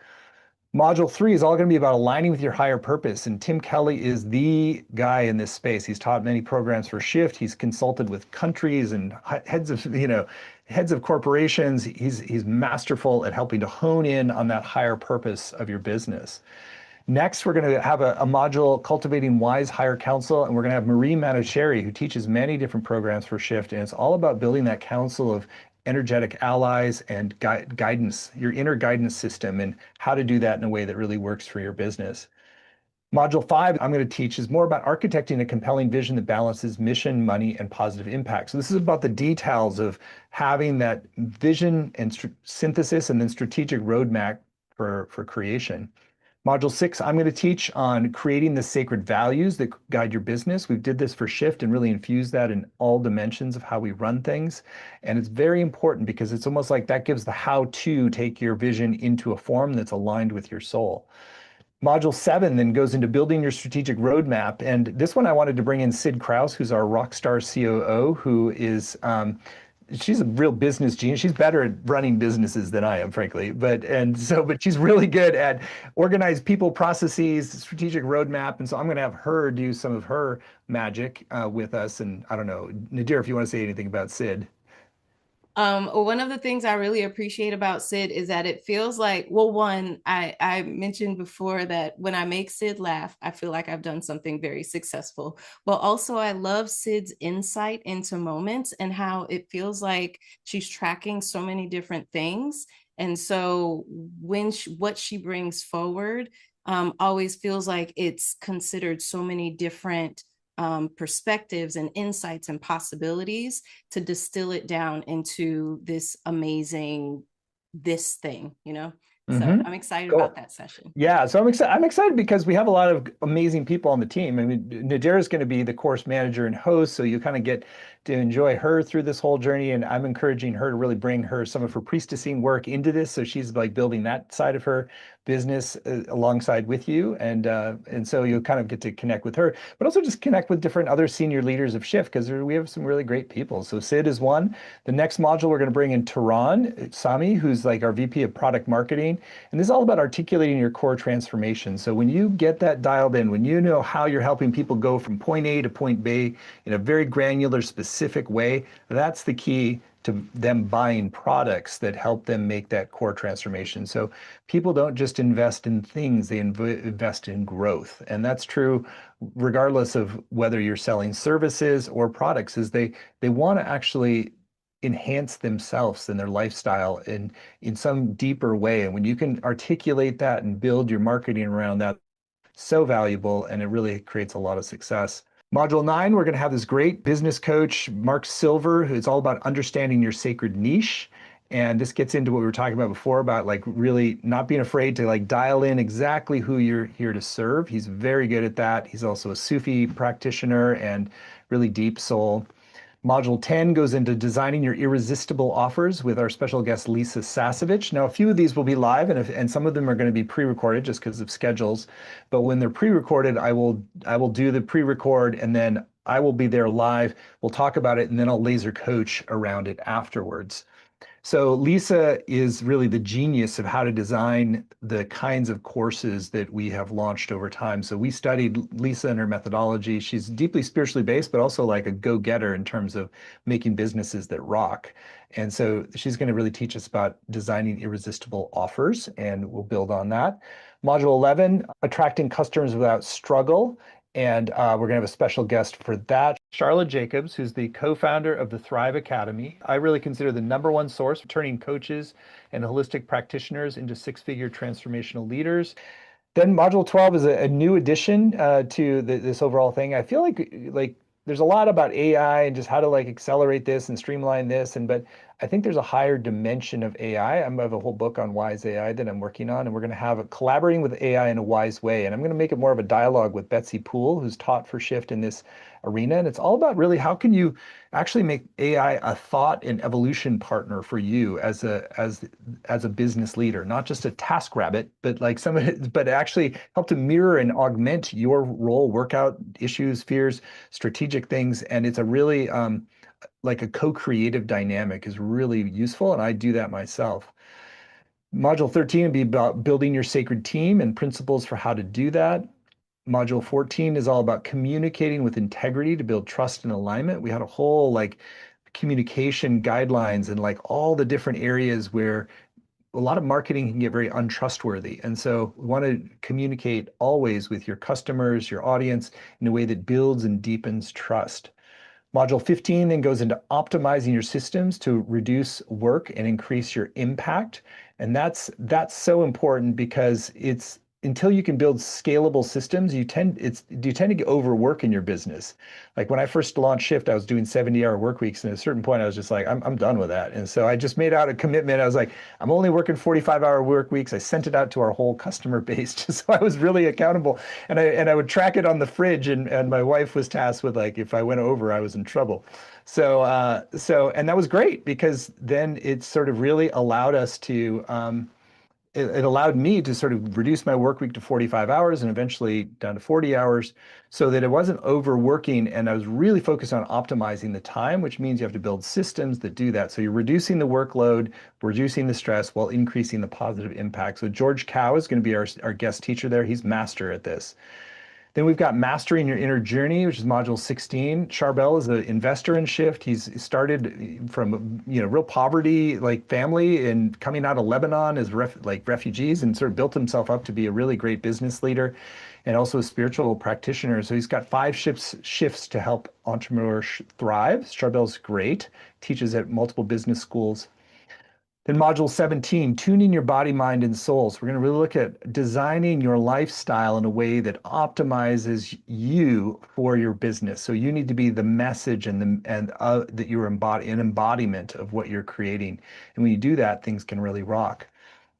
Module 3 is all going to be about aligning with your higher purpose. And Tim Kelly is the guy in this space. He's taught many programs for Shift. He's consulted with countries and heads of corporations. He's masterful at helping to hone in on that higher purpose of your business. Next, we're going to have a module, Cultivating Wise Higher Counsel, and we're going to have Marie Manocheri, who teaches many different programs for Shift, and it's all about building that council of energetic allies and guidance, your inner guidance system, and how to do that in a way that really works for your business. Module 5, I'm going to teach is more about architecting a compelling vision that balances mission, money, and positive impact. So this is about the details of having that vision and synthesis and then strategic roadmap for creation. Module 6, I'm going to teach on creating the sacred values that guide your business. We did this for Shift and really infused that in all dimensions of how we run things. And it's very important because it's almost like that gives the how to take your vision into a form that's aligned with your soul. Module 7 then goes into building your strategic roadmap. And this one I wanted to bring in Sid Kraus, who's our rockstar COO, who is she's a real business genius. She's better at running businesses than I am, frankly. But she's really good at organized people, processes, strategic roadmap. And so I'm going to have her do some of her magic with us. And I don't know, Nadir, if you want to say anything about Sid. One of the things I really appreciate about Sid is that it feels like, well, one, I mentioned before that when I make Sid laugh, I feel like I've done something very successful. But also, I love Sid's insight into moments and how it feels like she's tracking so many different things. And so what she brings forward always feels like it's considered so many different perspectives and insights and possibilities to distill it down into this amazing this thing, you know? So Mm-hmm. I'm excited about Cool. that session. Yeah, so I'm excited. I'm excited because we have a lot of amazing people on the team. I mean, Nadira is going to be the course manager and host, so you kind of get to enjoy her through this whole journey. And I'm encouraging her to really bring her some of her priestessing work into this, so she's like building that side of her business alongside with you, and so you'll kind of get to connect with her, but also just connect with different other senior leaders of Shift because we have some really great people. So Sid is one. The next module we're going to bring in Tehran Sami, who's like our VP of Product Marketing. And this is all about articulating your core transformation. So when you get that dialed in, when you know how you're helping people go from point A to point B in a very granular, specific way, that's the key to them buying products that help them make that core transformation. So people don't just invest in things, they invest in growth. And that's true regardless of whether you're selling services or products, is they want to actually enhance themselves and their lifestyle in some deeper way. And when you can articulate that and build your marketing around that, so valuable and it really creates a lot of success. Module 9, we're going to have this great business coach, Mark Silver, who's all about understanding your sacred niche. And this gets into what we were talking about before about like really not being afraid to like dial in exactly who you're here to serve. He's very good at that. He's also a Sufi practitioner and really deep soul. Module 10 goes into designing your irresistible offers with our special guest, Lisa Sasevich. Now, a few of these will be live and some of them are going to be pre-recorded just because of schedules. But when they're pre-recorded, I will do the pre-record and then I will be there live. We'll talk about it and then I'll laser coach around it afterwards. So Lisa is really the genius of how to design the kinds of courses that we have launched over time. So we studied Lisa and her methodology. She's deeply spiritually based, but also like a go-getter in terms of making businesses that rock. And so she's going to really teach us about designing irresistible offers, and we'll build on that. Module 11, attracting customers without struggle. And we're going to have a special guest for that, Charlotte Jacobs, who's the co-founder of the Thrive Academy. I really consider the number one source for turning coaches and holistic practitioners into six-figure transformational leaders. Then module 12 is a new addition to this overall thing. I feel like there's a lot about AI and just how to like accelerate this and streamline this, but I think there's a higher dimension of AI. I have a whole book on wise AI that I'm working on, and we're going to have collaborating with AI in a wise way. And I'm going to make it more of a dialogue with Betsy Poole, who's taught for Shift in this arena. And it's all about really how can you actually make AI a thought and evolution partner for you as a business leader, not just a task rabbit, but like somebody, but actually help to mirror and augment your role, workout issues, fears, strategic things. And it's a really like a co-creative dynamic is really useful. And I do that myself. Module 13 would be about building your sacred team and principles for how to do that. Module 14 is all about communicating with integrity to build trust and alignment. We had a whole like communication guidelines and like all the different areas where a lot of marketing can get very untrustworthy. And so we want to communicate always with your customers, your audience in a way that builds and deepens trust. Module 15 then goes into optimizing your systems to reduce work and increase your impact. And that's so important because until you can build scalable systems, you tend to overwork in your business. Like when I first launched Shift, I was doing 70-hour work weeks, and at a certain point, I was just like, I'm done with that. And so I just made out a commitment. I was like, I'm only working 45-hour work weeks. I sent it out to our whole customer base, just so I was really accountable. And I would track it on the fridge, and my wife was tasked with like if I went over, I was in trouble. And that was great because then it sort of really allowed us to it allowed me to sort of reduce my work week to 45 hours and eventually down to 40 hours so that it wasn't overworking. And I was really focused on optimizing the time, which means you have to build systems that do that. So you're reducing the workload, reducing the stress while increasing the positive impact. So George Cow is going to be our guest teacher there. He's master at this. Then we've got Mastering Your Inner Journey, which is module 16. Charbel is an investor in Shift. He's started from real poverty like family and coming out of Lebanon as refugees and sort of built himself up to be a really great business leader and also a spiritual practitioner. So he's got 5 shifts to help entrepreneurs thrive. Charbel's great, teaches at multiple business schools. Then module 17, tuning your body, mind, and soul. So we're going to really look at designing your lifestyle in a way that optimizes you for your business. So you need to be the message that you're an embodiment of what you're creating. And when you do that, things can really rock.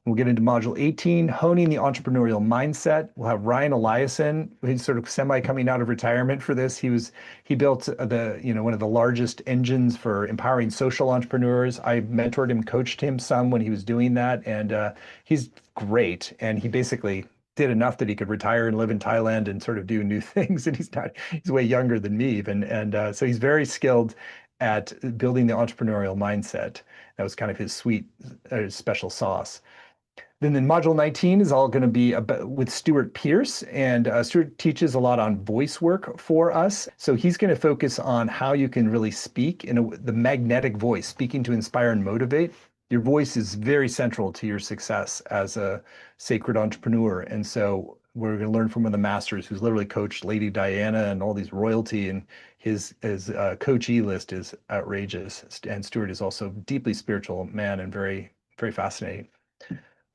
We'll get into module 18, honing the entrepreneurial mindset. We'll have Ryan Eliason, who's sort of semi coming out of retirement for this. He built one of the largest engines for empowering social entrepreneurs. I mentored him, coached him some when he was doing that, and he's great. And he basically did enough that he could retire and live in Thailand and sort of do new things. And he's way younger than me even, and so he's very skilled at building the entrepreneurial mindset. That was kind of his sweet, special sauce. Then module 19 is all going to be about, with Stuart Pierce, and Stuart teaches a lot on voice work for us. So he's going to focus on how you can really speak the magnetic voice, speaking to inspire and motivate. Your voice is very central to your success as a sacred entrepreneur. And so we're going to learn from one of the masters who's literally coached Lady Diana and all these royalty, and his coachee list is outrageous. And Stuart is also deeply spiritual man and very, very fascinating.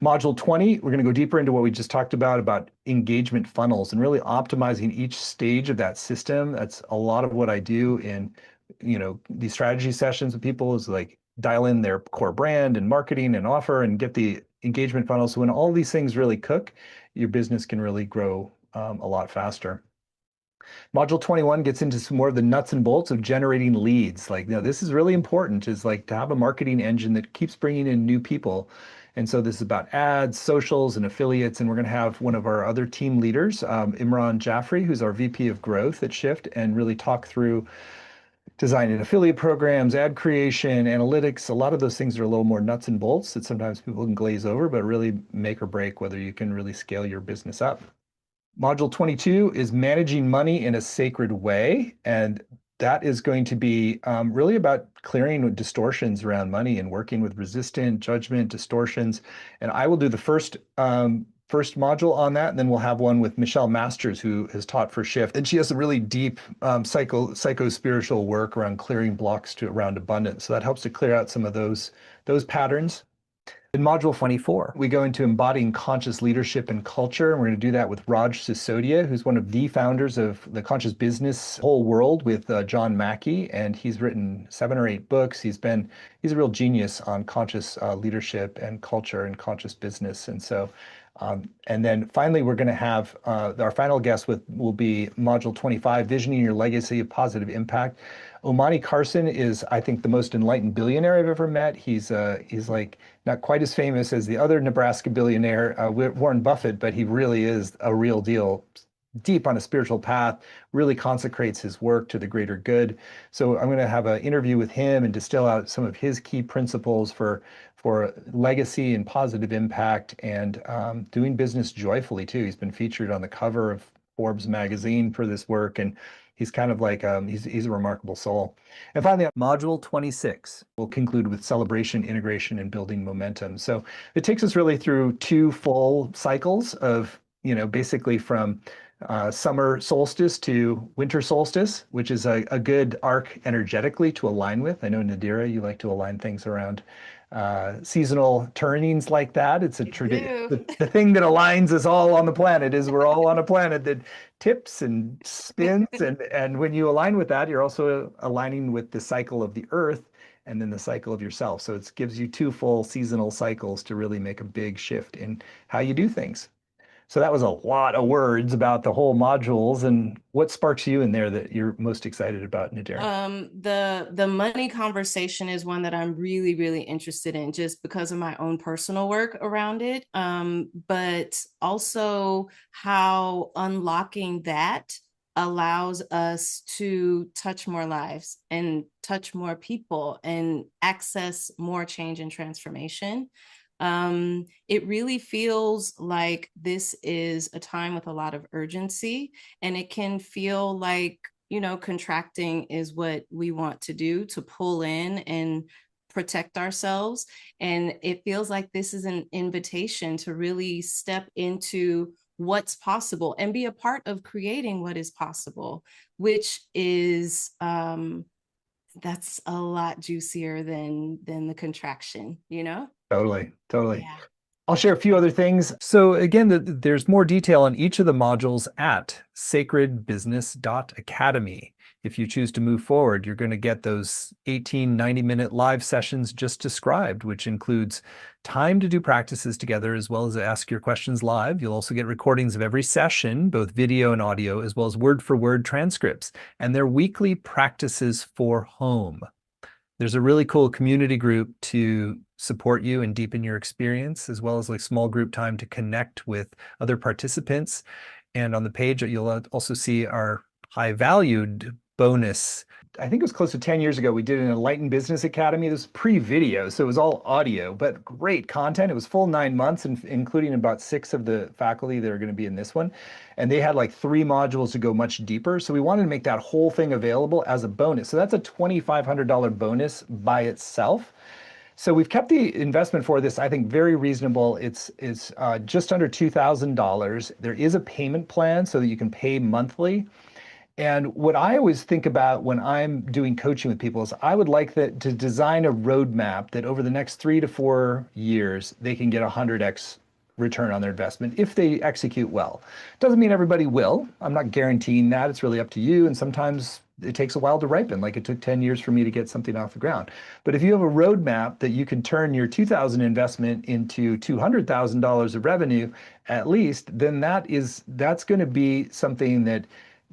Module 20, we're going to go deeper into what we just talked about engagement funnels and really optimizing each stage of that system. That's a lot of what I do in, these strategy sessions with people is like dial in their core brand and marketing and offer and get the engagement funnel. So when all these things really cook, your business can really grow a lot faster. Module 21 gets into some more of the nuts and bolts of generating leads. Like, this is really important, is like to have a marketing engine that keeps bringing in new people. And so this is about ads, socials, and affiliates. And we're going to have one of our other team leaders, Imran Jaffrey, who's our VP of growth at Shift, and really talk through designing affiliate programs, ad creation, analytics. A lot of those things are a little more nuts and bolts that sometimes people can glaze over, but really make or break whether you can really scale your business up. Module 22 is managing money in a sacred way. And that is going to be really about clearing distortions around money and working with resistant judgment, distortions. And I will do the first module on that. And then we'll have one with Michelle Masters, who has taught for Shift. And she has a really deep psycho-spiritual work around clearing blocks around abundance. So that helps to clear out some of those patterns. In module 24, we go into embodying conscious leadership and culture. And we're going to do that with Raj Sisodia, who's one of the founders of the conscious business whole world with John Mackey. And he's written 7 or 8 books. He's a real genius on conscious leadership and culture and conscious business. And so, and then finally, we're going to have our final guest will be module 25, visioning your legacy of positive impact. Omani Carson is, I think, the most enlightened billionaire I've ever met. He's like not quite as famous as the other Nebraska billionaire, Warren Buffett, but he really is a real deal, deep on a spiritual path, really consecrates his work to the greater good. So I'm going to have an interview with him and distill out some of his key principles for legacy and positive impact and doing business joyfully too. He's been featured on the cover of Forbes magazine for this work, and he's kind of like he's a remarkable soul. And finally, module 26 will conclude with celebration, integration, and building momentum. So it takes us really through 2 full cycles of basically from summer solstice to winter solstice, which is a good arc energetically to align with. I know, Nadira, you like to align things around seasonal turnings like that. It's a I tradition. do. The thing that aligns us all on the planet is we're all on a planet that tips and spins. And when you align with that, you're also aligning with the cycle of the earth and then the cycle of yourself. So it gives you two full seasonal cycles to really make a big shift in how you do things. So that was a lot of words about the whole modules. And what sparks you in there that you're most excited about, Nadira? The money conversation is one that I'm really, really interested in just because of my own personal work around it. But also how unlocking that allows us to touch more lives and touch more people and access more change and transformation. It really feels like this is a time with a lot of urgency, and it can feel like, contracting is what we want to do to pull in and protect ourselves. And it feels like this is an invitation to really step into what's possible and be a part of creating what is possible, which is that's a lot juicier than the contraction. Totally, totally. Yeah. I'll share a few other things. So again, there's more detail on each of the modules at sacredbusiness.academy. If you choose to move forward, you're going to get those 18, 90-minute live sessions just described, which includes time to do practices together as well as ask your questions live. You'll also get recordings of every session, both video and audio, as well as word-for-word transcripts, and they're weekly practices for home. There's a really cool community group to support you and deepen your experience, as well as like small group time to connect with other participants. And on the page, you'll also see our high valued bonus. I think it was close to 10 years ago. We did an Enlightened Business Academy. This was pre-video, so it was all audio, but great content. It was full 9 months, and including about 6 of the faculty that are going to be in this one. And they had like 3 modules to go much deeper. So we wanted to make that whole thing available as a bonus. So that's a $2,500 bonus by itself. So we've kept the investment for this, I think, very reasonable. It's just under $2,000. There is a payment plan so that you can pay monthly. And what I always think about when I'm doing coaching with people is I would like to design a roadmap that over the next 3 to 4 years, they can get 100x return on their investment if they execute well. Doesn't mean everybody will. I'm not guaranteeing that. It's really up to you. And sometimes it takes a while to ripen. Like it took 10 years for me to get something off the ground. But if you have a roadmap that you can turn your 2,000 investment into $200,000 of revenue at least, then that's going to be something that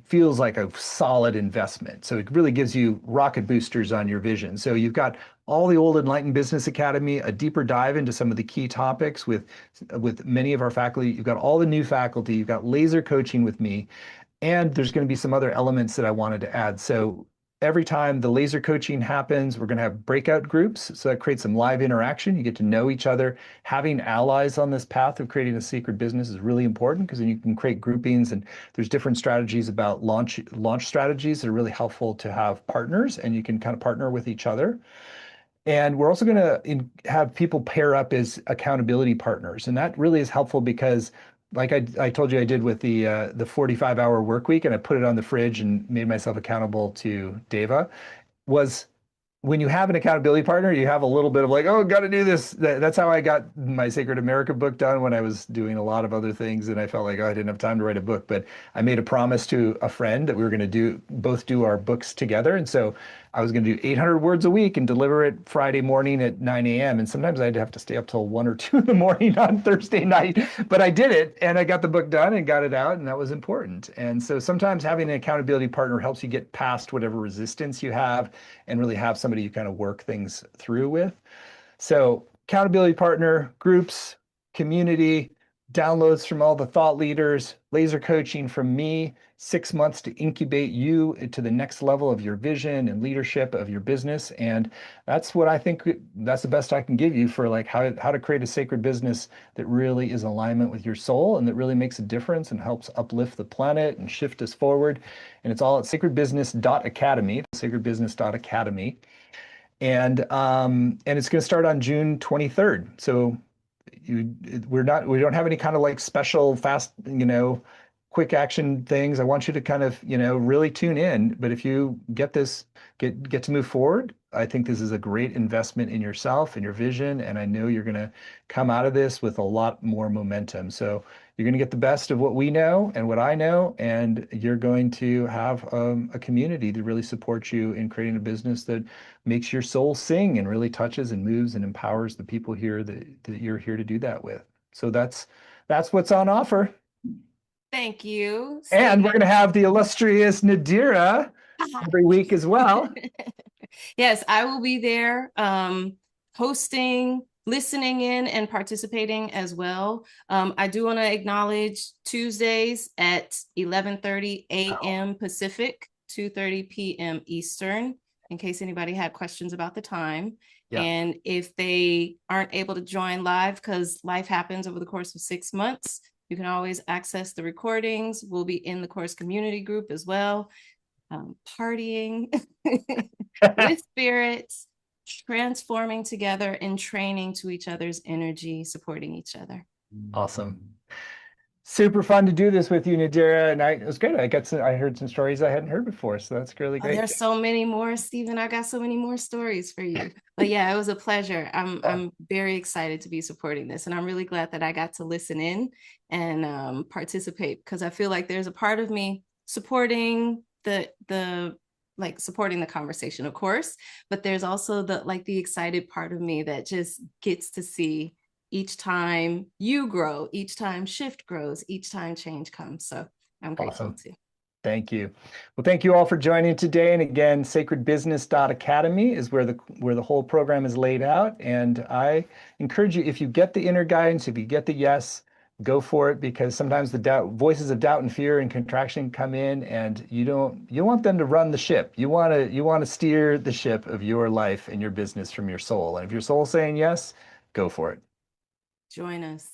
feels like a solid investment. So it really gives you rocket boosters on your vision. So you've got all the old Enlightened Business Academy, a deeper dive into some of the key topics with many of our faculty. You've got all the new faculty. You've got laser coaching with me. And there's going to be some other elements that I wanted to add. So every time the laser coaching happens, we're going to have breakout groups. So that creates some live interaction. You get to know each other. Having allies on this path of creating a secret business is really important because then you can create groupings, and there's different strategies about launch strategies that are really helpful to have partners, and you can kind of partner with each other. And we're also going to have people pair up as accountability partners. And that really is helpful because like I told you I did with the 45-hour work week, and I put it on the fridge and made myself accountable to Deva, was when you have an accountability partner, you have a little bit of like, oh, got to do this. That's how I got my Sacred America book done when I was doing a lot of other things. And I felt like, oh, I didn't have time to write a book. But I made a promise to a friend that we were going to both do our books together. And so I was going to do 800 words a week and deliver it Friday morning at 9 a.m. And sometimes I'd have to stay up till 1 or 2 in the morning on Thursday night. But I did it, and I got the book done and got it out. And that was important. And so sometimes having an accountability partner helps you get past whatever resistance you have and really have somebody you kind of work things through with. So accountability partner, groups, community, downloads from all the thought leaders, laser coaching from me, 6 months to incubate you to the next level of your vision and leadership of your business. And that's what I think that's the best I can give you for like how to create a sacred business that really is in alignment with your soul and that really makes a difference and helps uplift the planet and shift us forward. And it's all at sacredbusiness.academy, sacredbusiness.academy. And it's going to start on June 23rd. So we don't have any kind of like special fast, quick action things. I want you to kind of, really tune in. But if you get this, get to move forward, I think this is a great investment in yourself and your vision. And I know you're going to come out of this with a lot more momentum. So you're going to get the best of what we know and what I know, and you're going to have a community to really support you in creating a business that makes your soul sing and really touches and moves and empowers the people here that you're here to do that with. So that's what's on offer. Thank you, And we're Stephen. going to have the illustrious Nadira every week as well. Yes, I will be there hosting, listening in, and participating as well. I do want to acknowledge Tuesdays at 11:30 a.m. Pacific, 2:30 p.m. Eastern, in case anybody had questions about the time. Yeah, And if they aren't able to join live because life happens over the course of 6 months, you can always access the recordings. We'll be in the course community group as well, partying with spirits, transforming together and training to each other's energy, supporting each other. awesome. Super fun to do this with you, Nadira, and it was great. I heard some stories I hadn't heard before, so that's really Oh, great. there's so many more, Stephen. I got so many more stories for you. But yeah, it was a pleasure. I'm very excited to be supporting this, and I'm really glad that I got to listen in and participate, because I feel like there's a part of me supporting the like supporting the conversation, of course, but there's also the excited part of me that just gets to see each time you grow, each time shift grows, each time change comes. So I'm grateful Awesome. too. Thank you. Well, thank you all for joining today. And again, sacredbusiness.academy is where the whole program is laid out. And I encourage you, if you get the inner guidance, if you get the yes, go for it, because sometimes the voices of doubt and fear and contraction come in, and you want them to run the ship. You want to steer the ship of your life and your business from your soul. And if your soul's saying yes, go for it. Join us.